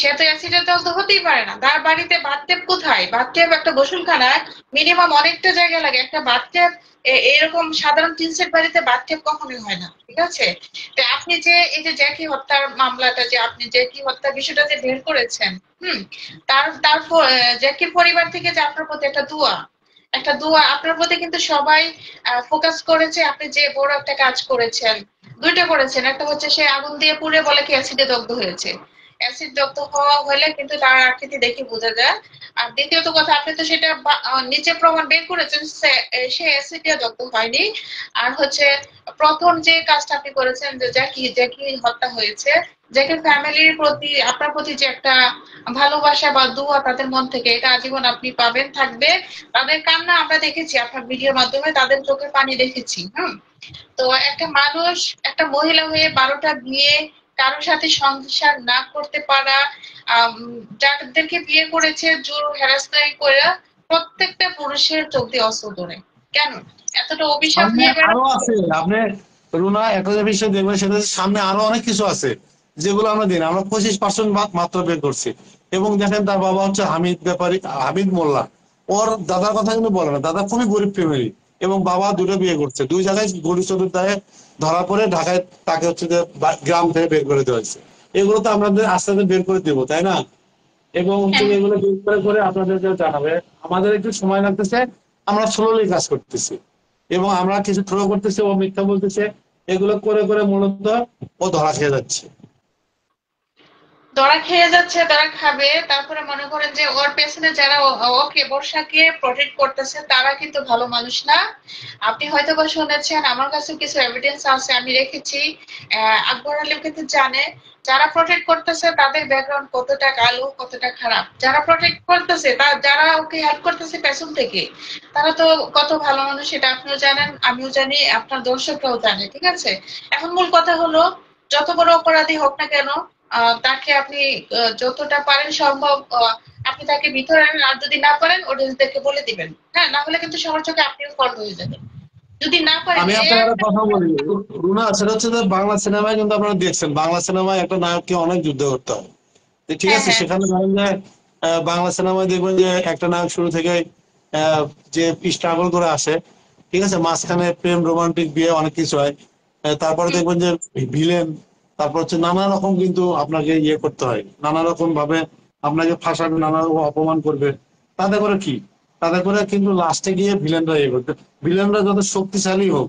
সে তো অ্যাসিডে দগ্ধ হতেই পারে না, তার বাড়িতে বাথটেপ কোথায়? বাথটেপ একটা গোসলখানায় মিনিমাম অনেকটা জায়গা লাগে, একটা বাথটেপ এরকম সাধারণ টিন সেট বাড়িতে বাথটেপ কখনোই হয় না, ঠিক আছে? তো আপনি যে এই যে জ্যাকি হত্যার মামলাটা, যে আপনি জ্যাকি হত্যার বিষয়টা যে বের করেছেন, হুম, জ্যাকির পরিবার থেকে যে আপনার প্রতি একটা দোয়া আপনার প্রতি কিন্তু সবাই ফোকাস করেছে। আপনি যে বড় একটা কাজ করেছেন, দুইটা করেছেন, একটা হচ্ছে সে আগুন দিয়ে পুড়ে বলে কি অ্যাসিডে দগ্ধ হয়েছে। অ্যাসিড দগ্ধ হওয়া হলে কিন্তু তার আকৃতি দেখে বোঝা যায়। আর দ্বিতীয়ত কথা, আপনি তো সেটা নিচে প্রমাণ বের করেছেন সে অ্যাসিড দিয়ে দগ্ধ হয়নি। আর হচ্ছে প্রথম যে কাজটা আপনি করেছেন যে জ্যাকি জ্যাকি হত্যা হয়েছে, জ্যাকির ফ্যামিলির প্রতি আপনার প্রতি যে একটা ভালোবাসা বা দোয়া তাদের মন থেকে, এটা আজীবন আপনি পাবেন, থাকবে। তাদের কান্না আমরা দেখেছি, আপনার ভিডিওর মাধ্যমে তাদের চোখের পানি দেখেছি। তো একটা মানুষ, একটা মহিলা হয়ে 12টা বিয়ে, কারোর সাথে সংসার না করতে পারা, যাদেরকে বিয়ে করেছে জোর হেরাস্তাই করে, প্রত্যেকটা পুরুষের চোখ দিয়ে অস্ত্র ধরে। কেন এতটা অভিশাপ সামনে নিয়ে আরো বেড়াচ্ছে? আছে আপনি রুনা, একটা যে বিষয় দেখবেন সেটা হচ্ছে সামনে আরো অনেক কিছু আছে যেগুলো আমরা দিন, আমরা 25% মাত্র বের করছি। এবং দেখেন তার বাবা হচ্ছে হামিদ ব্যাপারী, হামিদ মোল্লা। ওর দাদার কথা কিন্তু বলে না, দাদা খুবই গরিব ফ্যামিলি, এবং বাবা দুটো বিয়ে করছে, দুই জায়গায় গরিব চতুর্থায় ধরা পড়ে ঢাকায় তাকে হচ্ছে যে গ্রাম থেকে বের করে দেওয়া হয়েছে। এগুলো তো আমাদের আস্তে আস্তে বের করে দেবো, তাই না? এবং হচ্ছে হ্যাঁ, এগুলো বের করে করে আপনাদেরকে জানাবে। আমাদের একটু সময় লাগতেছে, আমরা স্লোলি কাজ করতেছি, এবং আমরা কিছু থ্রো করতেছি, ও মিথ্যা বলতেছে, এগুলো করে করে মূলত ও ধরা খেয়ে যাচ্ছে। ধরা খেয়ে যাচ্ছে, তারা খাবে। তারপরে মনে করেন যে ওর পেছনে যারা ওকে বর্ষাকে প্রোটেক্ট করতেছে তারা কিন্তু ভালো মানুষ না। আপনি হয়তো বা শুনেছেন, আমার কাছে কিছু এভিডেন্স আছে, আমি রেখেছি। আকবর আলী কিন্তু জানে যারা প্রোটেক্ট করতেছে তাদের ব্যাকগ্রাউন্ড কতটা কালো, কতটা খারাপ। যারা প্রোটেক্ট করতেছে, যারা ওকে হেল্প করতেছে পেছন থেকে, তারা তো কত ভালো মানুষ, সেটা আপনিও জানেন, আমিও জানি, আপনার দর্শকরাও জানে, ঠিক আছে? এখন মূল কথা হলো, যত বড় অপরাধী হোক না কেন, তাকে আপনি যতটা পারেন সম্ভব আপনি তাকে ভিতরে আনেন। আর যদি না পারেন অডিয়েন্সদেরকে বলে দিবেন, হ্যাঁ, না হলে কিন্তু সবার চোখে আপনিও ফল্ট হয়ে যাবেন। যদি না পারেন আমি এই আপনার একটা একটা। কথা বলি রুনা, সেটা হচ্ছে যে বাংলা সিনেমায় কিন্তু আপনারা দেখছেন, বাংলা সিনেমায় একটা নায়ককে অনেক যুদ্ধ করতে হয়। তো ঠিক হ্যাঁ, আছে, হ্যাঁ, সেখানে ধরেন যে বাংলা সিনেমায় দেখবেন যে একটা নায়ক শুরু থেকে যে স্ট্রাগল করে আসে, ঠিক আছে, মাঝখানে প্রেম, রোমান্টিক, বিয়ে, অনেক কিছু হয়। তারপরে হুম, দেখবেন যে ভিলেন, তারপর হচ্ছে নানা রকম কিন্তু আপনাকে ইয়ে করতে হয়, নানা রকম ভাবে আপনাকে ফাঁসাবে, নানা রকম অপমান করবে। তাতে করে কি, তাতে করে কিন্তু লাস্টে গিয়ে ভিলেনরা ইয়ে করবে। ভিলেনরা যত শক্তিশালী হোক,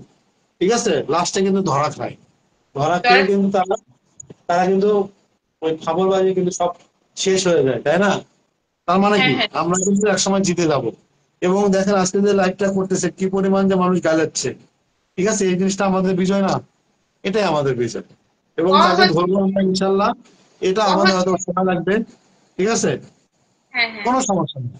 ঠিক আছে, লাস্টে কিন্তু ধরা খায়। ধরা খেয়ে ধরেন, কিন্তু তারা তারা কিন্তু ওই খবরবাজি কিন্তু সব শেষ হয়ে যায়, তাই না? তার মানে হ্যাঁ, কি, হ্যাঁ, আমরা কিন্তু একসময় জিতে যাব। এবং দেখেন আজকে যে লাইভটা করতেছে কি পরিমাণ যে মানুষ গালাচ্ছে, ঠিক আছে, এই জিনিসটা আমাদের বিজয় না, এটাই আমাদের বিজয়। এবং ও তাকে হচ্ছে ধরবো আমরা ইনশাল্লাহ। এটা ও আমাদের হচ্ছে হয়তো সময় লাগবে, ঠিক আছে, হ্যাঁ, হ্যাঁ, কোনো সমস্যা নেই।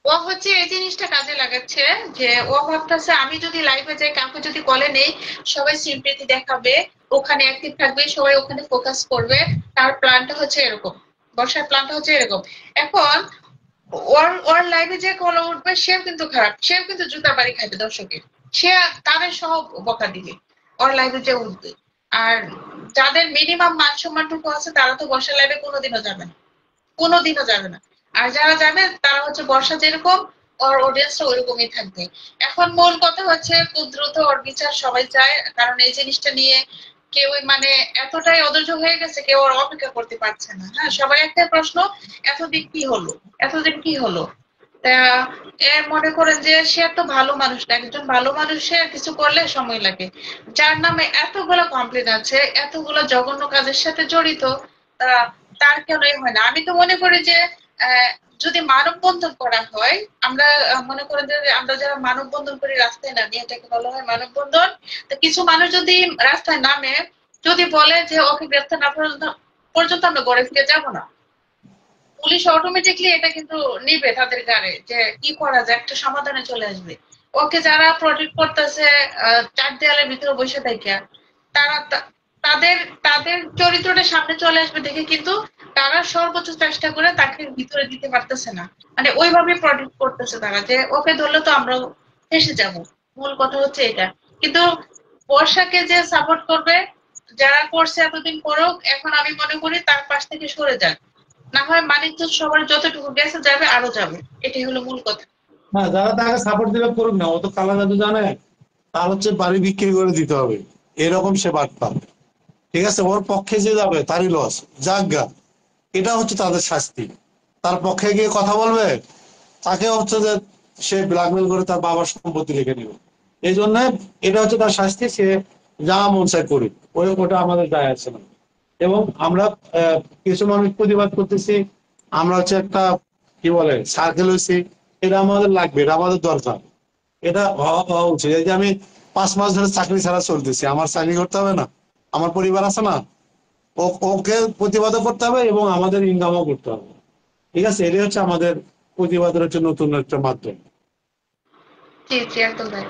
ও হচ্ছে এই জিনিসটা কাজে লাগাচ্ছে যে ও ভাবতেছে আমি যদি লাইভে যাই কাউকে যদি কলে নেই সবাই সিম্পেথি দেখাবে, ওখানে অ্যাক্টিভ থাকবে, সবাই ওখানে ফোকাস করবে। তার প্ল্যানটা হচ্ছে এরকম, বর্ষার প্ল্যানটা হচ্ছে এরকম। এখন ওর ওর লাইভে যে কল উঠবে সেও কিন্তু খারাপ, সেও কিন্তু জুতা বাড়ি খাইবে দর্শকের, সে তাদের সহ বকা দিবে ওর লাইভে যে উঠবে। আর যাদের মিনিমাম মান সম্মানটুকু আছে তারা তো বর্ষার লাইভে কোনোদিনও যাবে না, কোনোদিনও যাবে না। আর যারা যাবে তারা হচ্ছে বর্ষা যেরকম ওর অডিয়েন্সটা ওইরকমই থাকবে। এখন মূল কথা হচ্ছে খুব দ্রুত ওর বিচার সবাই চায়, কারণ এই জিনিসটা নিয়ে কেউ মানে এতটাই অধৈর্য হয়ে গেছে, কেউ ওর অপেক্ষা করতে পারছে না। হ্যাঁ, সবাই একটা প্রশ্ন, এতদিন কি হলো, এতদিন কি হলো। তা এর মনে করেন যে সে এত ভালো মানুষ না, একজন ভালো মানুষের কিছু করলে সময় লাগে, যার নামে এতগুলো কমপ্লেন আছে, এতগুলো জঘন্য কাজের সাথে জড়িত, আহ, তার কেন হয় না। আমি তো মনে করি যে আহ, যদি মানববন্ধন করা হয়, আমরা মনে করেন যে আমরা যারা মানববন্ধন করি রাস্তায় নামি, এটাকে বলা হয় মানববন্ধন। তো কিছু মানুষ যদি রাস্তায় নামে, যদি বলে যে ওকে গ্রেফতার না পর্যন্ত পর্যন্ত আমরা ঘরে ফিরে যাব না, পুলিশ অটোমেটিকলি এটা কিন্তু নিবে তাদের গাড়ে, যে কি করা যায়, একটা সমাধানে চলে আসবে। ওকে যারা প্রটেক্ট করতেছে চার দেয়ালের ভিতরে বসে থাকে, তারা তাদের তাদের চরিত্রটা সামনে চলে আসবে দেখে কিন্তু তারা সর্বোচ্চ চেষ্টা করে তাকে ভিতরে দিতে পারতেছে না। মানে ওইভাবে প্রটেক্ট করতেছে তারা, যে ওকে ধরলে তো আমরা ফেসে যাব। মূল কথা হচ্ছে এটা। কিন্তু বর্ষাকে যে সাপোর্ট করবে, যারা করছে এতদিন করুক, এখন আমি মনে করি তার পাশ থেকে সরে যাক, না হয় মানিক তো সবার যতটুকু গেছে যাবে, আরো যাবে। এটাই হলো মূল কথা। হ্যাঁ, যারা তাকে সাপোর্ট দিবে করুক না, ও তো কালা জাদু জানে, তার হচ্ছে বাড়ি বিক্রি করে দিতে হবে, এরকম সে বার্তা। ঠিক আছে, ওর পক্ষে যে যাবে তারই লস, যাজ্ঞা, এটা হচ্ছে তাদের শাস্তি। তার পক্ষে গিয়ে কথা বলবে, তাকে হচ্ছে যে সে ব্ল্যাকমেল করে তার বাবার সম্পত্তি রেখে দিবে। এই জন্য এটা হচ্ছে তার শাস্তি, সে যা মন চায় করুক, ওটা আমাদের দায় আছে না। এবং আমরা কিছু মানুষ প্রতিবাদ করতেছি, আমরা হচ্ছে একটা কি বলে সার্কেল হয়েছি, এটা আমাদের লাগবে, এটা আমাদের দরকার, এটা হওয়া উচিত। এই যে আমি 5 মাস ধরে চাকরি ছাড়া চলতেছি, আমার চাকরি করতে হবে না? আমার পরিবার আছে না? ওকে প্রতিবাদও করতে হবে এবং আমাদের ইনকামও করতে হবে। ঠিক আছে, এটাই হচ্ছে আমাদের প্রতিবাদের হচ্ছে নতুন একটা মাধ্যম। জি জি, একদম তাই।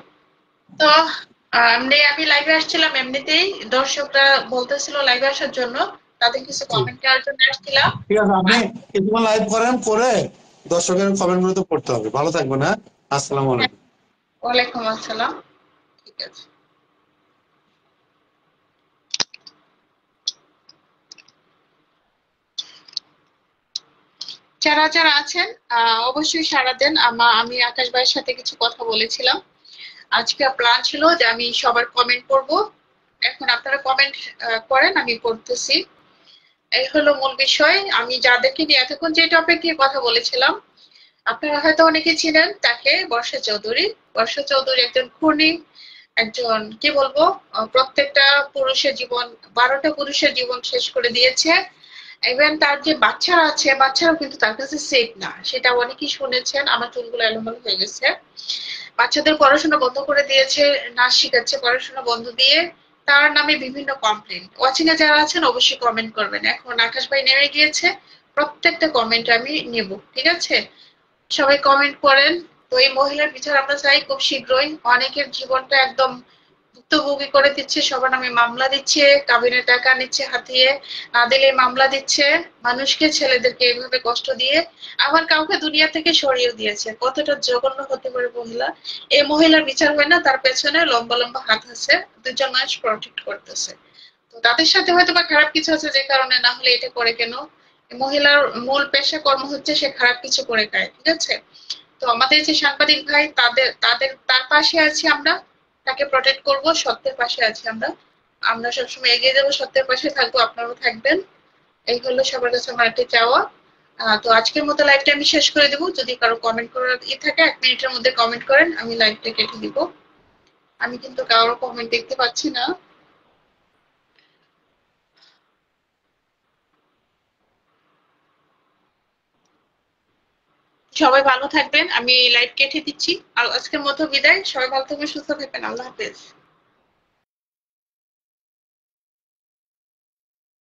তো এমনি আমি লাইভে আসছিলাম, এমনিতেই দর্শকরা বলতেছিল লাইভে আসার জন্য, তাদের কিছু জি, কমেন্ট দেওয়ার জন্য আসছিলাম। ঠিক আছে, আপনি কিছুক্ষণ লাইভ করেন, করে দর্শকের কমেন্ট গুলো তো পড়তে হবে। ভালো থাকবেন, হ্যাঁ, আসসালামু হ্যাঁ, আলাইকুম। ওয়ালাইকুম আসসালাম। ঠিক আছে। যারা যারা আছেন অবশ্যই সাড়া দেন। আমি আকাশ ভাইয়ের সাথে কিছু কথা বলেছিলাম, আজকে প্ল্যান ছিল যে আমি সবার কমেন্ট পড়ব। এখন আপনারা কমেন্ট করেন, আমি পড়তেছি। এই হলো মূল বিষয়। আমি যাদেরকে নিয়ে এতক্ষণ যে টপিক নিয়ে কথা বলেছিলাম, আপনারা হয়তো অনেকে ছিলেন তাকে, বর্ষা চৌধুরী। বর্ষা চৌধুরী একজন খুনি, একজন কি বলবো, প্রত্যেকটা পুরুষের জীবন, 12টা পুরুষের জীবন শেষ করে দিয়েছে। ইভেন তার যে বাচ্চারা আছে, বাচ্চারাও কিন্তু তার কাছে সেফ না, সেটা অনেকেই শুনেছেন। আমার চুলগুলো এলোমেলো হয়ে গেছে। বাচ্চাদের পড়াশোনা বন্ধ করে দিয়েছে, নাচ শিখাচ্ছে পড়াশোনা বন্ধ দিয়ে। তার নামে বিভিন্ন কমপ্লেন। ওয়াচিং এ যারা আছেন অবশ্যই কমেন্ট করবেন। এখন আকাশ ভাই নেমে গিয়েছে, প্রত্যেকটা কমেন্ট আমি নেব, ঠিক আছে? সবাই কমেন্ট করেন। তো এই মহিলার বিচার আমরা চাই খুব শীঘ্রই। অনেকের জীবনটা একদম ভুক্তভোগী করে দিচ্ছে, সবার নামে মামলা দিচ্ছে, কাবিনের টাকা নিচ্ছে হাতিয়ে, না দিলে মামলা দিচ্ছে, মানুষকে, ছেলেদেরকে এইভাবে কষ্ট দিয়ে আবার কাউকে দুনিয়া থেকে সরিয়ে দিয়েছে। কতটা জঘন্য হতে পারে মহিলা। এই মহিলার বিচার হয় না, তার পেছনে লম্বা লম্বা হাত আছে, দুজন মানুষ প্রটেক্ট করতেছে। তো তাদের সাথে হয়তো বা খারাপ কিছু আছে যে কারণে, না হলে এটা করে কেন। মহিলার মূল পেশা কর্ম হচ্ছে সে খারাপ কিছু করে খায়, ঠিক আছে? তো আমাদের যে সাংবাদিক ভাই, তার পাশে আছি আমরা, তাকে প্রটেক্ট করব, সত্যের পাশে আছি আমরা। আমরা সবসময় এগিয়ে যাবো, সত্যের পাশে থাকবো, আপনারাও থাকবেন। এই হলো সবার কাছে আমার একটা চাওয়া। তো আজকের মতো লাইভটা আমি শেষ করে দেবো। যদি কারো কমেন্ট করার থাকে 1 মিনিটের মধ্যে কমেন্ট করেন, আমি লাইভটা কেটে দিব। আমি কিন্তু কারোর কমেন্ট দেখতে পাচ্ছি না। সবাই ভালো থাকবেন, আমি লাইভ কেটে দিচ্ছি। আর আজকের মতো বিদায়। সবাই ভালো থাকবেন, সুস্থ থাকবেন। আল্লাহ হাফেজ।